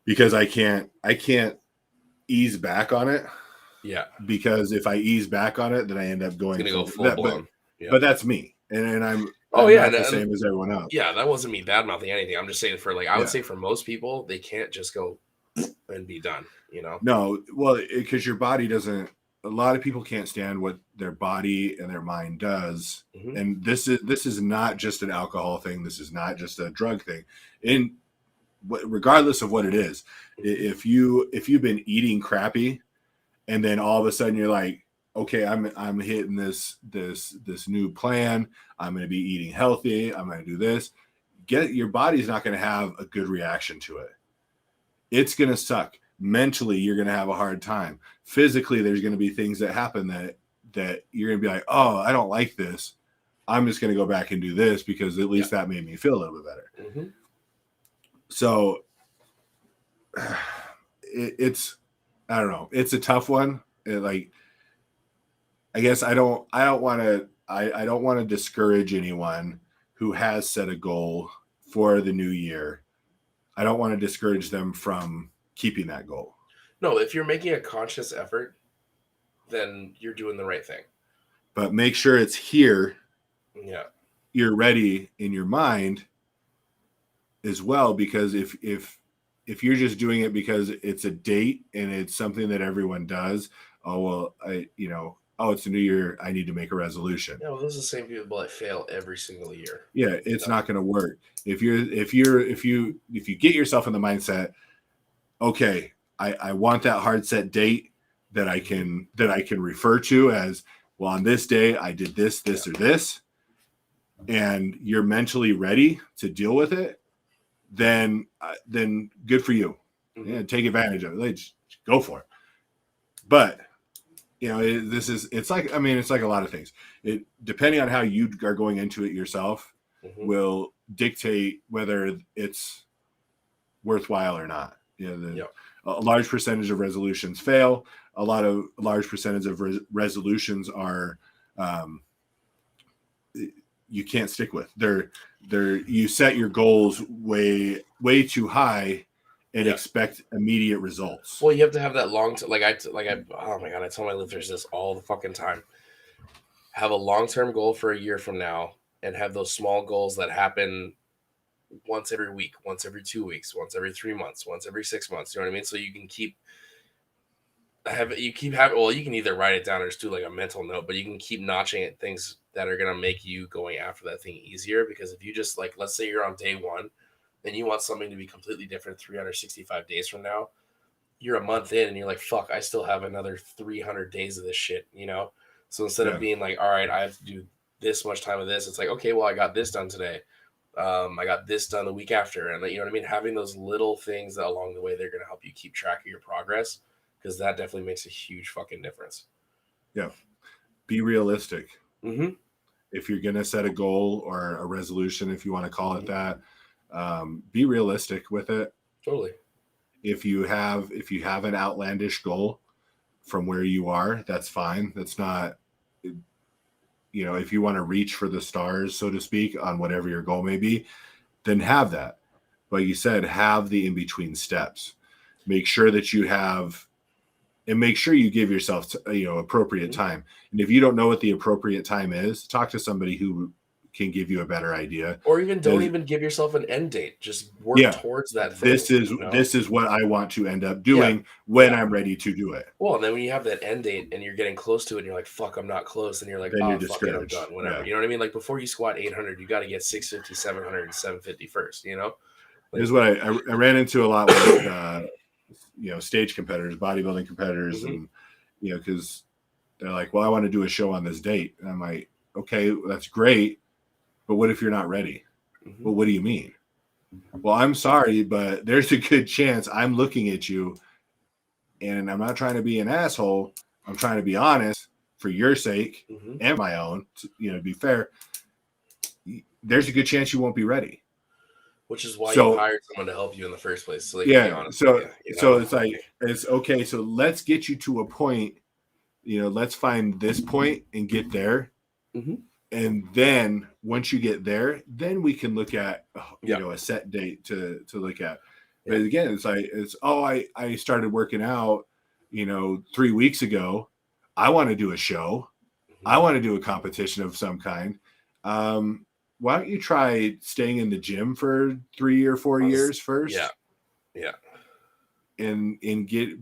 because I can't ease back on it. Yeah. Because if I ease back on it, then I end up going to go full blown. But that's me. And I'm not the same as everyone else. Yeah, that wasn't me bad mouthing anything. I'm just saying I would say for most people, they can't just go and be done, No, well, because your body doesn't. A lot of people can't stand what their body and their mind does, and this is not just an alcohol thing. This is not just a drug thing. Regardless of what it is, if you've been eating crappy, and then all of a sudden you're like, okay, I'm hitting this new plan. I'm going to be eating healthy. I'm going to do this. Your body's not going to have a good reaction to it. It's going to suck. Mentally, you're going to have a hard time. Physically, there's going to be things that happen that you're going to be like, oh, I don't like this. I'm just going to go back and do this because at least that made me feel a little bit better. So it's, I don't know. It's a tough one. I guess I don't want to discourage anyone who has set a goal for the new year I don't want to discourage them from keeping that goal. No, if you're making a conscious effort, then you're doing the right thing. But make sure it's here. Yeah. You're ready in your mind as well, because if you're just doing it because it's a date and it's something that everyone does, it's a new year, I need to make a resolution. Yeah, well, those are the same people that fail every single year. Yeah, it's not going to work. If you get yourself in the mindset, okay, I want that hard set date that I can refer to as, well, on this day I did this or this, and you're mentally ready to deal with it, then good for you. Mm-hmm. Yeah, take advantage of it. Just go for it. But it's like a lot of things. It, depending on how you are going into it yourself, mm-hmm. will dictate whether it's worthwhile or not. A large percentage of resolutions fail. A large percentage of resolutions are you can't stick with. You set your goals way too high and expect immediate results. Well, you have to have that long oh my God, I tell my lifters this all the fucking time. Have a long-term goal for a year from now, and have those small goals that happen once every week, once every 2 weeks, once every 3 months, once every 6 months. You know what I mean? So you can you can either write it down or just do like a mental note, but you can keep notching at things that are going to make you going after that thing easier. Because if you just let's say you're on day one and you want something to be completely different 365 days from now, you're a month in and you're like, fuck, I still have another 300 days of this shit, So instead of being like, all right, I have to do this much time of this, it's like, okay, well, I got this done today. I got this done the week after. And you know what I mean? Having those little things that along the way, they're going to help you keep track of your progress, because that definitely makes a huge fucking difference. Yeah. Be realistic. Mm-hmm. If you're going to set a goal or a resolution, if you want to call it that, be realistic with it. Totally. If you have an outlandish goal from where you are, that's fine. That's not, if you want to reach for the stars, so to speak, on whatever your goal may be, then have that. But you said, have the in-between steps. Make sure that you have, and make sure you give yourself, appropriate time. And if you don't know what the appropriate time is, talk to somebody who can give you a better idea. Or even don't even give yourself an end date. Just work towards that thing. This is what I want to end up doing when I'm ready to do it. Well, and then when you have that end date and you're getting close to it and you're like, fuck, I'm not close. And you're like, oh, fuck it, I'm done. Whatever. Yeah. You know what I mean? Like before you squat 800, you got to get 650, 700, and 750 first, Here's what I ran into a lot with, stage competitors, bodybuilding competitors, mm-hmm. and, because they're like, well, I want to do a show on this date. And I'm like, okay, that's great. But what if you're not ready? Mm-hmm. Well, what do you mean? Well, I'm sorry, but there's a good chance I'm looking at you, and I'm not trying to be an asshole. I'm trying to be honest for your sake mm-hmm. and my own, to be fair. There's a good chance you won't be ready. Which is why you hired someone to help you in the first place. So be honest so it's like, it's okay. So let's get you to a point, let's find this point and get there. Mm-hmm. And then once you get there, then we can look at, a set date to look at. But again, it's like, I started working out, 3 weeks ago. I want to do a show. Mm-hmm. I want to do a competition of some kind. Why don't you try staying in the gym for 3 or 4 years first? Yeah. And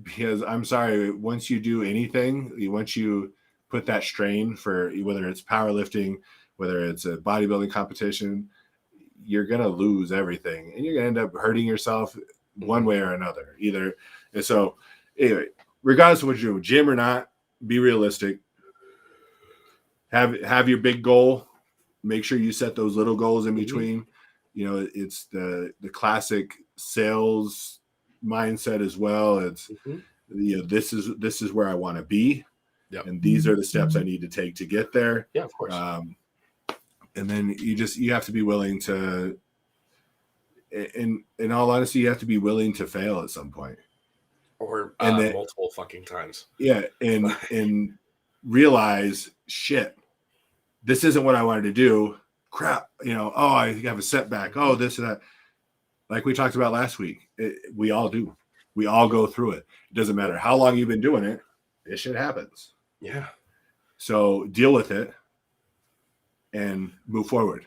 because I'm sorry, once you do anything, once you put that strain for whether it's powerlifting, whether it's a bodybuilding competition, you're going to lose everything and you're going to end up hurting yourself one way or another either. And so anyway, regardless of what you're doing, gym or not, be realistic. Have your big goal. Make sure you set those little goals in between. Mm-hmm. It's the classic sales mindset as well. It's, mm-hmm. This is where I want to be. Yep. And these are the steps I need to take to get there. Yeah, of course. And then you have to be willing to, in all honesty, you have to be willing to fail at some point. Or multiple fucking times. Yeah. And realize, shit, this isn't what I wanted to do. Crap. I have a setback. Oh, this and that. like we talked about last week, we all do. We all go through it. It doesn't matter how long you've been doing it. This shit happens. Yeah. So deal with it and move forward.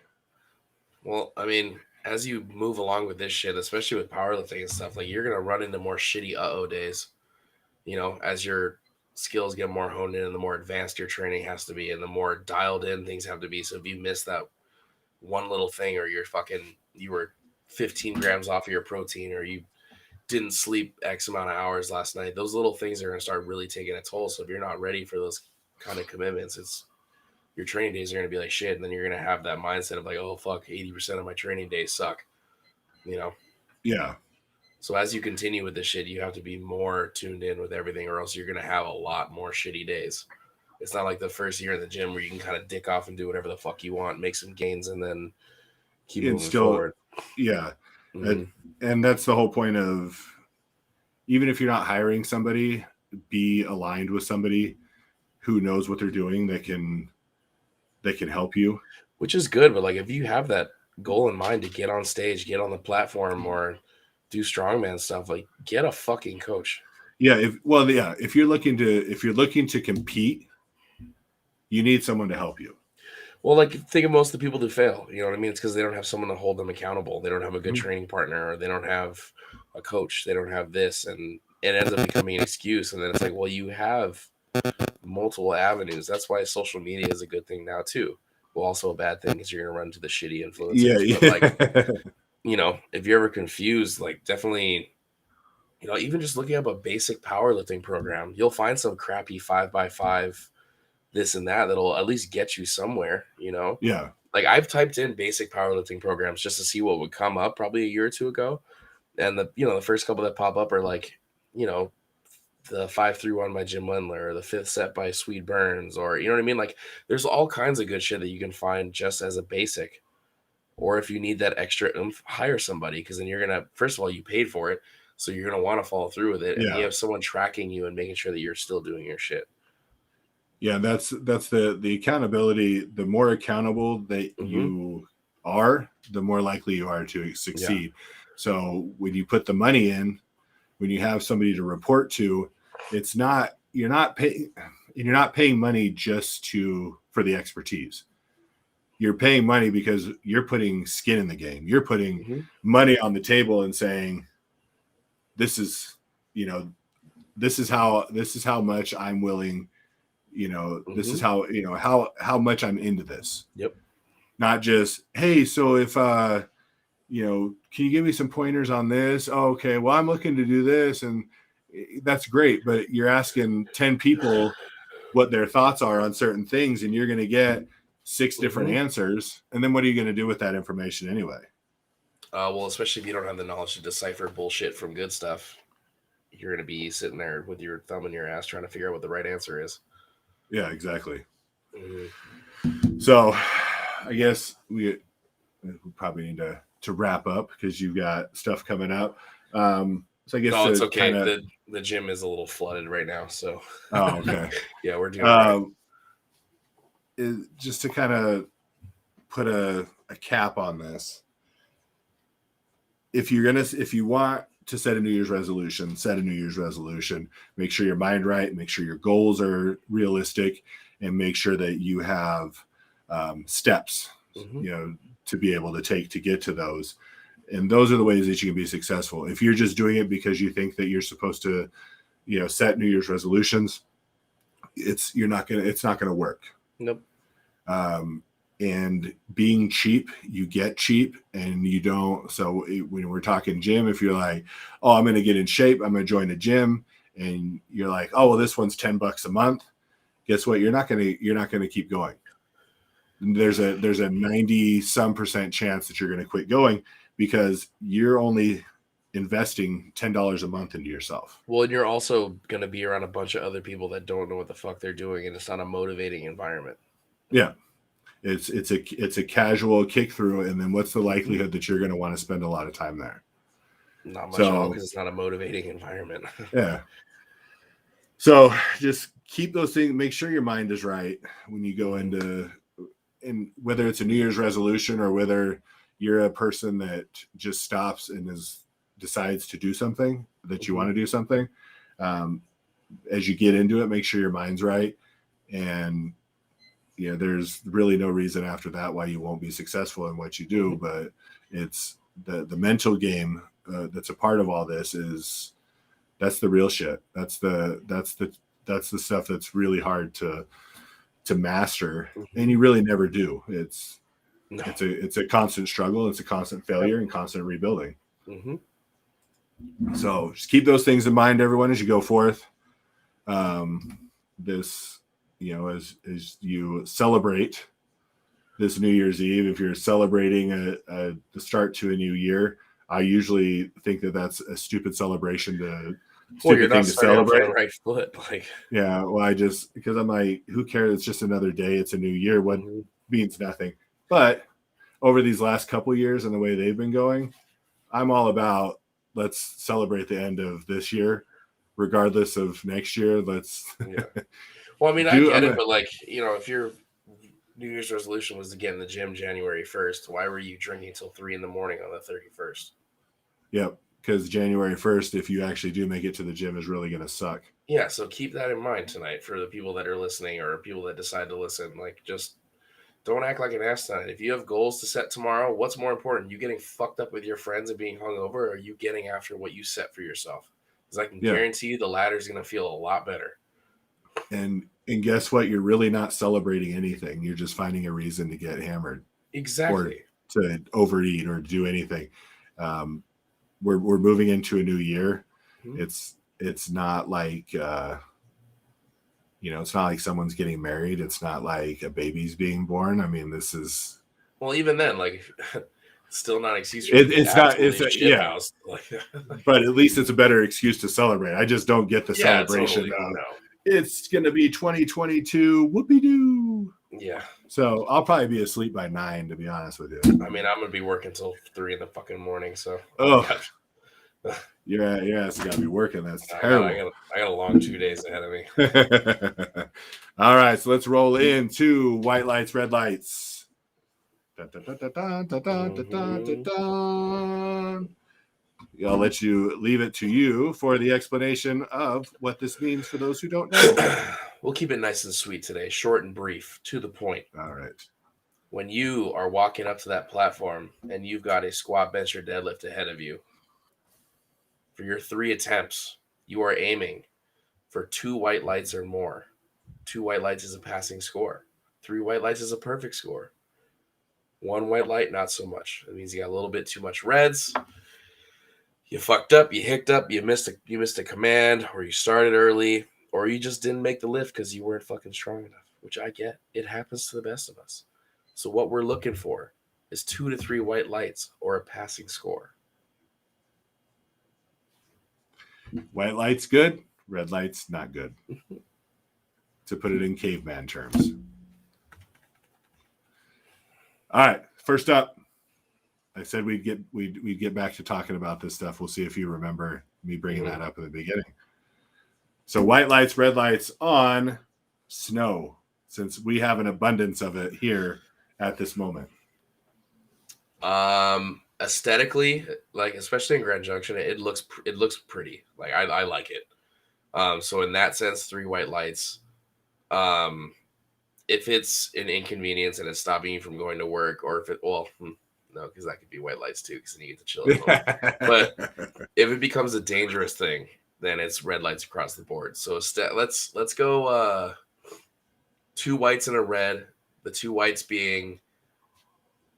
Well, I mean, as you move along with this shit, especially with powerlifting and stuff, like you're going to run into more shitty days, you know, as your skills get more honed in and the more advanced your training has to be and the more dialed in things have to be. So if you miss that one little thing or you were 15 grams off of your protein or you didn't sleep X amount of hours last night, those little things are going to start really taking a toll. So if you're not ready for those kind of commitments, your training days are going to be like shit. And then you're going to have that mindset of like, oh, fuck, 80% of my training days suck, you know? Yeah. So as you continue with this shit, you have to be more tuned in with everything or else you're going to have a lot more shitty days. It's not like the first year in the gym where you can kind of dick off and do whatever the fuck you want, make some gains, and then keep moving forward. Yeah. Mm-hmm. And that's the whole point of, even if you're not hiring somebody, be aligned with somebody who knows what they're doing that can help you. Which is good, but like if you have that goal in mind to get on stage, get on the platform, or do strongman stuff, like get a fucking coach. Yeah, if you're looking to compete, you need someone to help you. Well, like think of most of the people who fail. You know what I mean? It's because they don't have someone to hold them accountable. They don't have a good training partner, or they don't have a coach. They don't have this, and it ends up becoming an excuse. And then it's like, well, you have multiple avenues. That's why social media is a good thing now too. Well, also a bad thing is you're gonna run into the shitty influencers. Yeah. But like, you know, if you're ever confused, like definitely, you know, even just looking up a basic powerlifting program, you'll find some crappy 5x5. This and that'll at least get you somewhere, you know? Yeah. Like I've typed in basic powerlifting programs just to see what would come up probably a year or two ago. And the first couple that pop up are like, you know, the 5-3-1 by Jim Wendler or the 5th set by Swede Burns, or, you know what I mean? Like there's all kinds of good shit that you can find just as a basic. Or if you need that extra oomph, hire somebody, because then you're going to, first of all, you paid for it. So you're going to want to follow through with it. And you have someone tracking you and making sure that you're still doing your shit. Yeah, that's the accountability. The more accountable that you are, the more likely you are to succeed. Yeah. So when you put the money in, when you have somebody to report to, you're not paying money just for the expertise. You're paying money because you're putting skin in the game. You're putting money on the table and saying, this is how much I'm willing. You know, this is how much I'm into this. Yep. Not just, hey, so if, can you give me some pointers on this? Oh, okay. Well, I'm looking to do this, and that's great. But you're asking 10 people what their thoughts are on certain things, and you're going to get 6 different answers. And then what are you going to do with that information anyway? Well, especially if you don't have the knowledge to decipher bullshit from good stuff, you're going to be sitting there with your thumb in your ass trying to figure out what the right answer is. Yeah, exactly. So I guess we probably need to wrap up because you've got stuff coming up. So I guess it's okay. The gym is a little flooded right now. So okay. Yeah, we're doing just to kind of put a cap on this. If you want to set a New Year's resolution, make sure your mind right, make sure your goals are realistic, and make sure that you have steps, to be able to take to get to those. And those are the ways that you can be successful. If you're just doing it because you think that you're supposed to, set New Year's resolutions, it's not going to work. Nope. And being cheap, you get cheap, and you don't. So when we're talking gym, if you're like, oh, I'm going to get in shape, I'm going to join a gym, and you're like, oh, well, this one's $10 a month. Guess what? You're not going to keep going. There's a 90% chance that you're going to quit going because you're only investing $10 a month into yourself. Well, and you're also going to be around a bunch of other people that don't know what the fuck they're doing, and it's not a motivating environment. Yeah. It's a casual kick through, and then what's the likelihood that you're going to want to spend a lot of time there? Not much at all, because it's not a motivating environment. Yeah. So just keep those things. Make sure your mind is right when you go into, and whether it's a New Year's resolution or whether you're a person that just stops and decides to do something, that you want to do something, as you get into it, make sure your mind's right. And, there's really no reason after that why you won't be successful in what you do. But it's the mental game that's a part of all this that's the real shit. That's the stuff that's really hard to master. And you really never do. It's a constant struggle. It's a constant failure and constant rebuilding. So just keep those things in mind, everyone, as you go forth. This, as you celebrate this New Year's Eve, if you're celebrating the start to a new year, I usually think that that's a stupid celebration you're not celebrate on the right foot. Yeah, well, because I'm like, who cares? It's just another day. It's a new year. What means nothing. But over these last couple years and the way they've been going, I'm all about, let's celebrate the end of this year, regardless of next year. Well, I mean, I get it, but if your New Year's resolution was to get in the gym January 1st, why were you drinking until 3 a.m. on the 31st? Yep, because January 1st, if you actually do make it to the gym, is really going to suck. Yeah, so keep that in mind tonight for the people that are listening or people that decide to listen. Just don't act like an ass tonight. If you have goals to set tomorrow, what's more important? You getting fucked up with your friends and being hungover, or are you getting after what you set for yourself? Because I can guarantee you the ladder's going to feel a lot better. And guess what? You're really not celebrating anything. You're just finding a reason to get hammered. Exactly. Or to overeat or do anything. We're moving into a new year. It's not like it's not like someone's getting married. It's not like a baby's being born. I mean, this is even then, still not an excuse. It's not. It's a house. But at least it's a better excuse to celebrate. I just don't get the celebration. Totally, it's gonna be 2022. Whoopie doo. Yeah. So I'll probably be asleep by 9, to be honest with you. I mean, I'm gonna be working till 3 in the fucking morning. So. Yeah, it's gotta be working. That's terrible. I got a long 2 days ahead of me. All right, so let's roll into white lights, red lights. I'll let you leave it to you for the explanation of what this means for those who don't know. We'll keep it nice and sweet today, short and brief, to the point. All right. When you are walking up to that platform and you've got a squat, bench, or deadlift ahead of you, for your 3 attempts, you are aiming for 2 white lights or more. 2 white lights is a passing score. 3 white lights is a perfect score. 1 white light, not so much. That means you got a little bit too much reds. You fucked up, you hicked up, you missed a command, or you started early, or you just didn't make the lift because you weren't fucking strong enough, which I get. It happens to the best of us. So what we're looking for is 2 to 3 white lights or a passing score. White lights good, red lights not good. To put it in caveman terms. All right, first up, I said we'd get back to talking about this stuff. We'll see if you remember me bringing that up in the beginning. So white lights, red lights on snow, since we have an abundance of it here at this moment. Aesthetically, especially in Grand Junction, it looks pretty. I like it. So in that sense, 3 white lights. If it's an inconvenience and it's stopping you from going to work, or no, because that could be white lights too, because then you get to chill at home. But if it becomes a dangerous thing, then it's red lights across the board. So let's go 2 whites and a red. The 2 whites being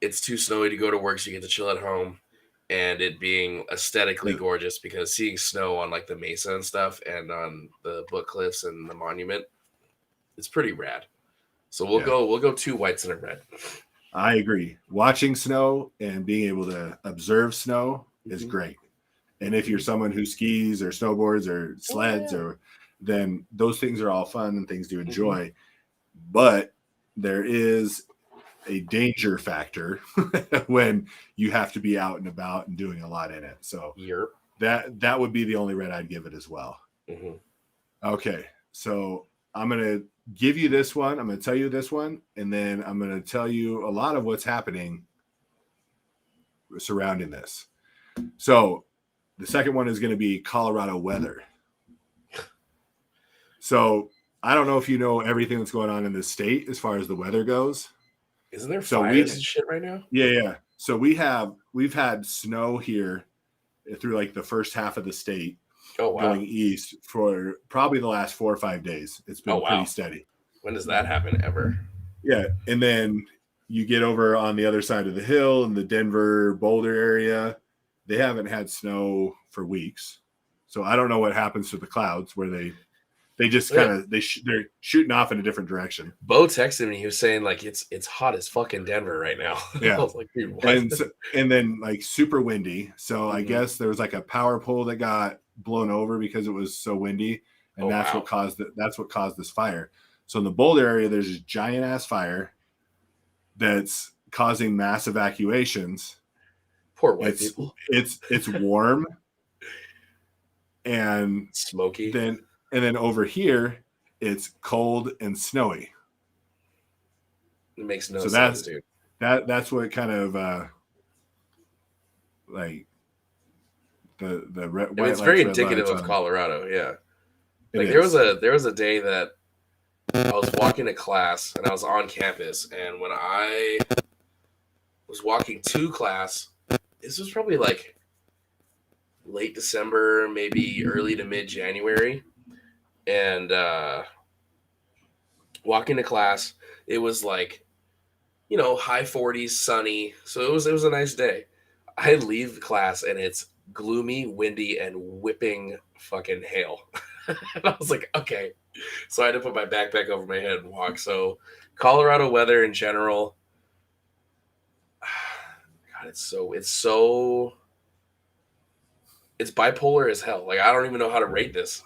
it's too snowy to go to work, so you get to chill at home, and it being aesthetically gorgeous because seeing snow on the mesa and stuff and on the Book Cliffs and the monument, it's pretty rad. So we'll go 2 whites and a red. I agree. Watching snow and being able to observe snow is great. And if you're someone who skis or snowboards or sleds, then those things are all fun and things to enjoy. But there is a danger factor when you have to be out and about and doing a lot in it. So that would be the only red I'd give it as well. Okay, so I'm going to give you this one. I'm going to tell you this one, and then I'm going to tell you a lot of what's happening surrounding this. So the second one is going to be Colorado weather. So I don't know if you know everything that's going on in this state as far as the weather goes. Isn't there fires and shit right now? Yeah. So we've had snow here through like the first half of the state. Oh, wow. Going east for probably the last 4 or 5 days. It's been pretty steady. When does that happen ever? Yeah. And then you get over on the other side of the hill in the Denver, Boulder area. They haven't had snow for weeks. So I don't know what happens to the clouds where they just kind of they're shooting off in a different direction. Bo texted me. He was saying like it's hot as fuck in Denver right now. Yeah. I was like, dude, what? And then like super windy. So I guess there was like a power pole that got blown over because it was so windy, and that's what caused this fire. So in the Boulder area, there's this giant ass fire that's causing mass evacuations. Poor white people. It's warm and smoky. And then over here, it's cold and snowy. It makes no sense, dude. That's what kind of like the red. I mean, it's very indicative of Colorado. Yeah, like there was a day that I was walking to class and I was on campus, and when I was walking to class, this was probably like late December, maybe early to mid January. And walking to class, it was like, high 40s, sunny. So it was a nice day. I leave the class and it's gloomy, windy, and whipping fucking hail. And I was like, okay. So I had to put my backpack over my head and walk. So Colorado weather in general, God, it's bipolar as hell. Like I don't even know how to rate this.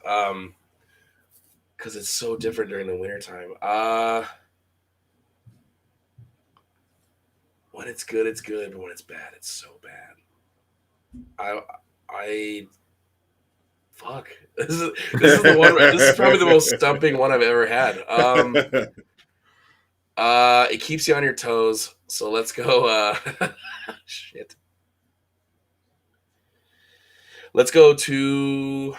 Because it's so different during the wintertime. When it's good, it's good. But when it's bad, it's so bad. Fuck. This is the one. This is probably the most stumping one I've ever had. It keeps you on your toes. So let's go. Shit. Let's go to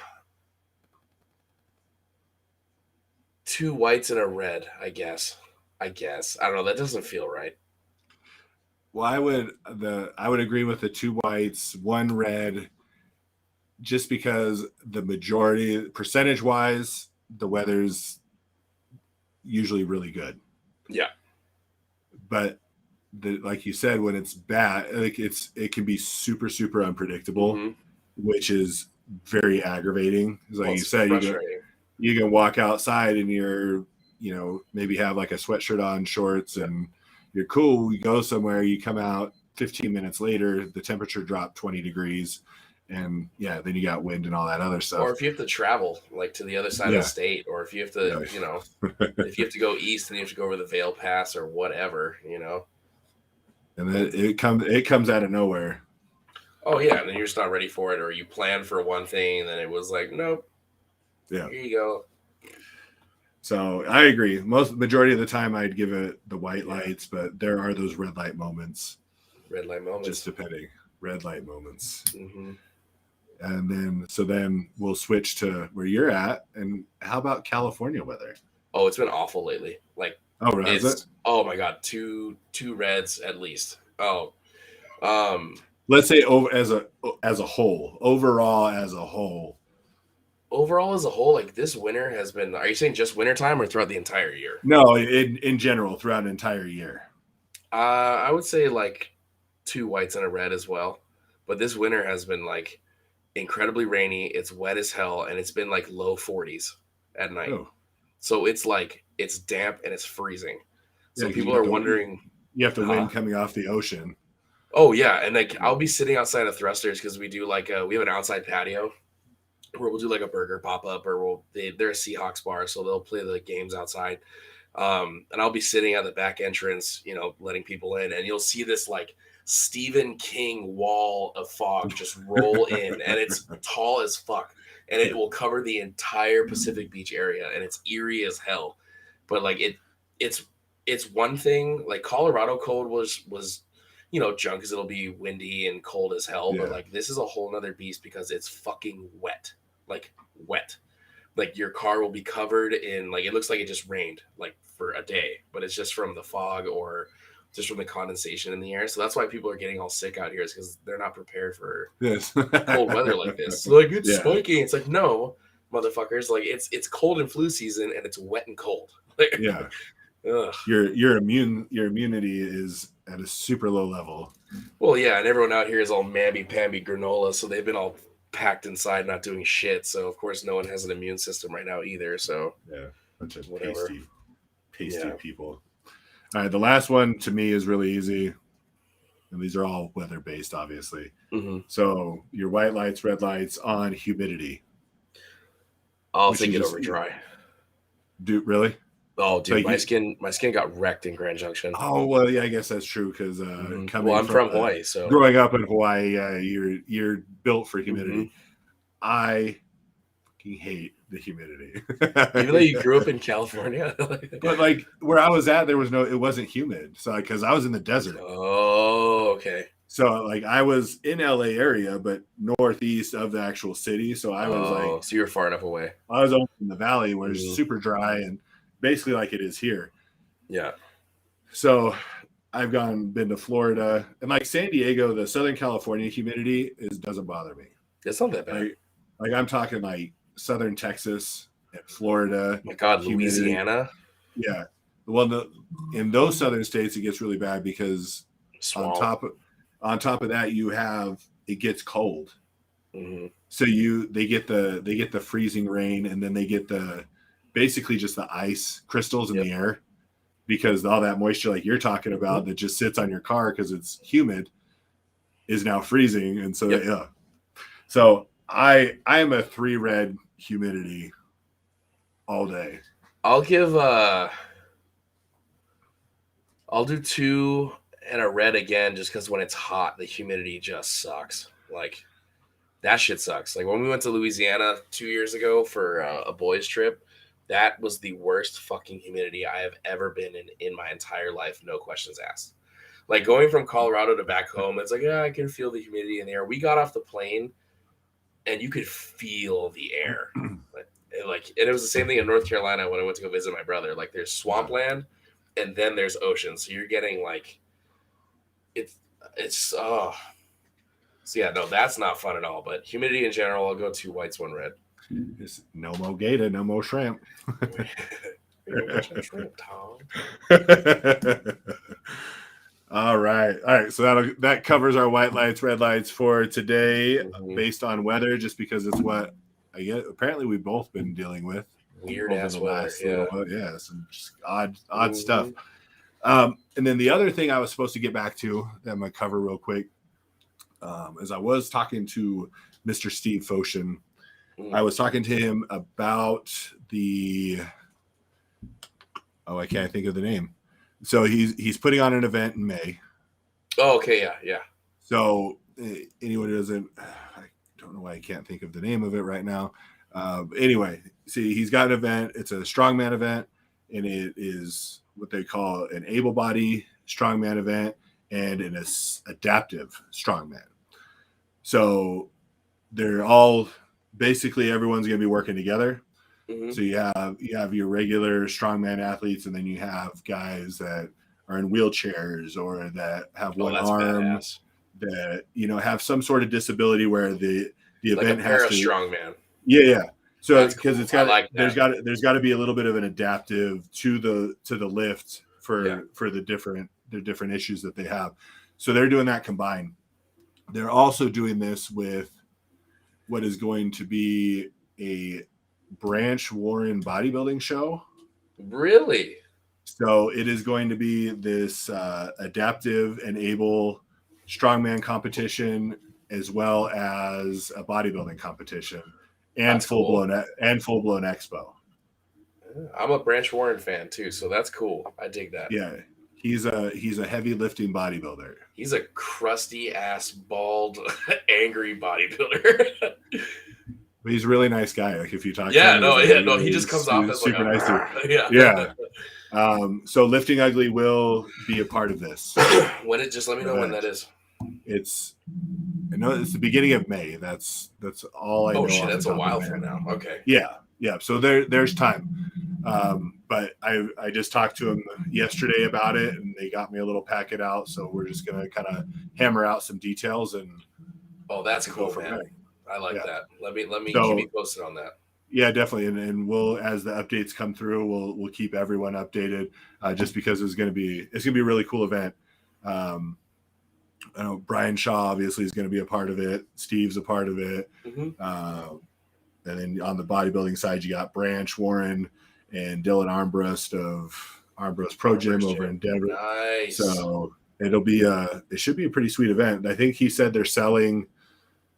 2 whites and a red, I guess. I don't know. That doesn't feel right. Well, I would agree with the 2 whites, 1 red, just because the majority, percentage wise, the weather's usually really good. Yeah. But like you said, when it's bad, like it can be super, super unpredictable, which is very aggravating. Like you said, you can walk outside and you're, maybe have like a sweatshirt on, shorts, and you're cool. You go somewhere, you come out 15 minutes later, the temperature dropped 20 degrees. And then you got wind and all that other stuff. Or if you have to travel like to the other side of the state, or if you have to, if you have to go east and you have to go over the Vail Pass or whatever, And then it comes out of nowhere. Oh yeah, and then you're just not ready for it, or you plan for one thing and then it was like, nope. Yeah. Here you go. So I agree. Majority of the time I'd give it the white lights, but there are those red light moments. Just depending. Red light moments. Mm-hmm. And then we'll switch to where you're at. And how about California weather? Oh, it's been awful lately. Like, is it? Oh my God, two reds at least. Oh, let's say as a whole, overall as a whole. Overall as a whole, like this winter has been. Are you saying just wintertime or throughout the entire year? No, in general, throughout an entire year. I would say like 2 whites and a red as well. But this winter has been like incredibly rainy. It's wet as hell, and it's been like low 40s at night. Oh. So it's like it's damp and it's freezing. So people are wondering. You have the wind coming off the ocean. Oh yeah, and like I'll be sitting outside of Thrusters because we do like we have an outside patio where we'll do like a burger pop up, or they're a Seahawks bar, so they'll play the games outside. And I'll be sitting at the back entrance, letting people in, and you'll see this like Stephen King wall of fog just roll in, and it's tall as fuck, and it will cover the entire Pacific Beach area, and it's eerie as hell. But like it's one thing. Like Colorado cold was junk because it'll be windy and cold as hell. But like this is a whole nother beast because it's fucking wet, like wet. Like your car will be covered in like it looks like it just rained like for a day, but it's just from the fog or just from the condensation in the air. So that's why people are getting all sick out here is because they're not prepared for cold weather like this. So like it's spiky. It's like no, motherfuckers. Like it's cold and flu season and it's wet and cold. Yeah. Your immunity is at a super low level. Well, yeah, and everyone out here is all mamby-pamby granola, so they've been all packed inside, not doing shit. So of course, no one has an immune system right now either. So bunch of pasty people. All right, the last one to me is really easy, and these are all weather based, obviously. Mm-hmm. So your white lights, red lights on humidity. I'll take it over dry. Really? Oh, dude, my skin got wrecked in Grand Junction. Oh well, yeah, I guess that's true because I'm from Hawaii, so growing up in Hawaii, you're built for humidity. Mm-hmm. I fucking hate the humidity. Even though you grew up in California, but like where I was at, it wasn't humid, so because I was in the desert. Oh, okay. So like I was in LA area, but northeast of the actual city. So I was so you were far enough away. I was over in the valley where it's super dry and basically like it is here. Yeah. So I've been to Florida and like San Diego, the Southern California humidity doesn't bother me. It's not that bad. Like I'm talking like Southern Texas and Florida. Oh my God, humidity. Louisiana. Yeah. Well, in those southern states, it gets really bad because on top of that, it gets cold. Mm-hmm. So they get the freezing rain, and then they get basically just the ice crystals in the air because all that moisture like you're talking about that just sits on your car because it's humid is now freezing. And so, So I am a 3 red humidity all day. I'll do 2 and a red again just because when it's hot, the humidity just sucks. Like that shit sucks. Like when we went to Louisiana 2 years ago for a boys trip, that was the worst fucking humidity I have ever been in my entire life. No questions asked. Like going from Colorado to back home, it's like, I can feel the humidity in the air. We got off the plane and you could feel the air. And it was the same thing in North Carolina when I went to go visit my brother. Like there's swampland and then there's ocean. So you're getting like, so yeah, no, that's not fun at all. But humidity in general, I'll go 2 whites, 1 red. It's no more gator, no more shrimp. Shrimp, Tom. All right. So that covers our white lights, red lights for today, based on weather, just because it's what I get. Apparently, we've both been dealing with weird ass weather. Some just odd stuff. And then the other thing I was supposed to get back to that I'm gonna cover real quick, is I was talking to Mr. Steve Foshin. I was talking to him about I can't think of the name. So he's putting on an event in May. Oh, okay, yeah. So anyone who doesn't, I don't know why I can't think of the name of it right now. Anyway, see, he's got an event. It's a strongman event, and it is what they call an able body strongman event and an adaptive strongman. So they're all basically everyone's going to be working together. Mm-hmm. So you have your regular strongman athletes, and then you have guys that are in wheelchairs or that have one arm badass. That have some sort of disability where the event has to strongman. Yeah. So because cool. It's got there's got to be a little bit of an adaptive to the lift for the different issues that they have. So they're doing that combined. They're also doing this with what is going to be a Branch Warren bodybuilding show. Really? So it is going to be this adaptive and able strongman competition as well as a bodybuilding competition and full-blown expo. I'm a Branch Warren fan too, so that's cool. I dig that. Yeah. He's a heavy lifting bodybuilder. He's a crusty ass, bald, angry bodybuilder. But he's a really nice guy. Like if you talk to him, he just comes off as super like nice dude. Yeah. So Lifting Ugly will be a part of this. Just let me know when that is. I know it's the beginning of May. That's all I know. Oh shit, that's a while from now. Okay. Yeah. So there's time. But I just talked to them yesterday about it, and they got me a little packet out. So we're just gonna kind of hammer out some details and. Oh, that's cool, man. There. I like that. Let me keep me posted on that. Yeah, definitely, and we'll, as the updates come through, we'll keep everyone updated. Just because it's gonna be a really cool event. I know Brian Shaw obviously is going to be a part of it. Steve's a part of it. And then on the bodybuilding side, you got Branch Warren and Dylan Armbrust of Armbrust Pro Gym over in Denver. Nice. So it should be a pretty sweet event. I think he said they're selling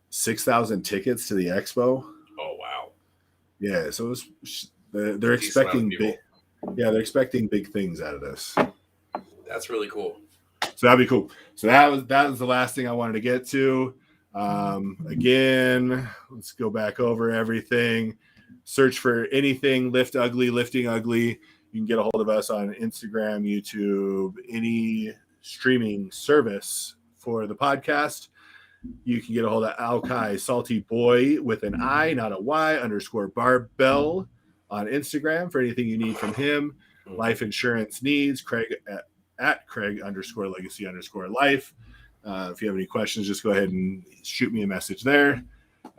6,000 tickets to the expo. Oh, wow. Yeah. So they're expecting they're expecting big things out of this. That's really cool. So that'd be cool. So that was the last thing I wanted to get to. Again, let's go back over everything. Search for anything Lift Ugly, Lifting Ugly. You can get a hold of us on Instagram, YouTube, any streaming service for the podcast. You can get a hold of Alkai Salty Boy with an I, not a Y, _barbell on Instagram for anything you need from him. Life insurance needs, Craig at Craig_legacy_life. If you have any questions, just go ahead and shoot me a message there.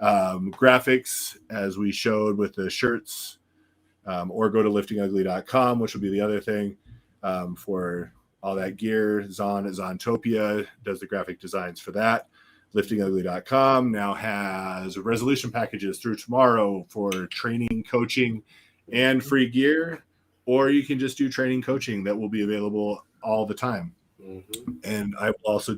Graphics, as we showed with the shirts, or go to liftingugly.com, which will be the other thing for all that gear. Zon at Zontopia does the graphic designs for that. Liftingugly.com now has resolution packages through tomorrow for training, coaching, and free gear. Or you can just do training, coaching that will be available all the time. And I will also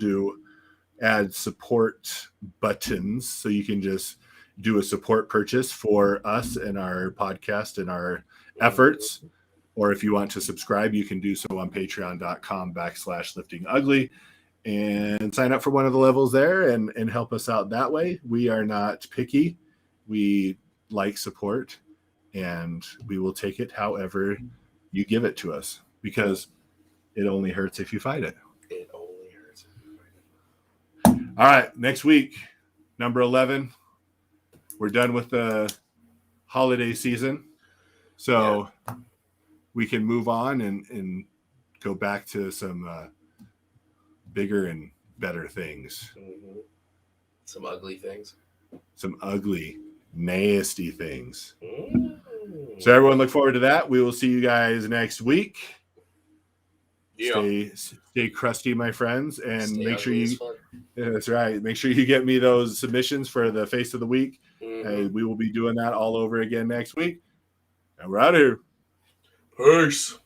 add support buttons, so you can just do a support purchase for us and our podcast and our efforts. Or if you want to subscribe, you can do so on patreon.com/liftingugly and sign up for one of the levels there and help us out that way. We are not picky. We like support, and we will take it however you give it to us, because it only hurts if you fight it. It only hurts if you fight it. All right, next week, number 11. We're done with the holiday season, so we can move on and go back to some bigger and better things. Some ugly things. Some ugly, nasty things. So everyone look forward to that. We will see you guys next week. Yeah. Stay crusty, my friends, and make sure you. Yeah, that's right. Make sure you get me those submissions for the face of the week. We will be doing that all over again next week. And we're out of here. Peace.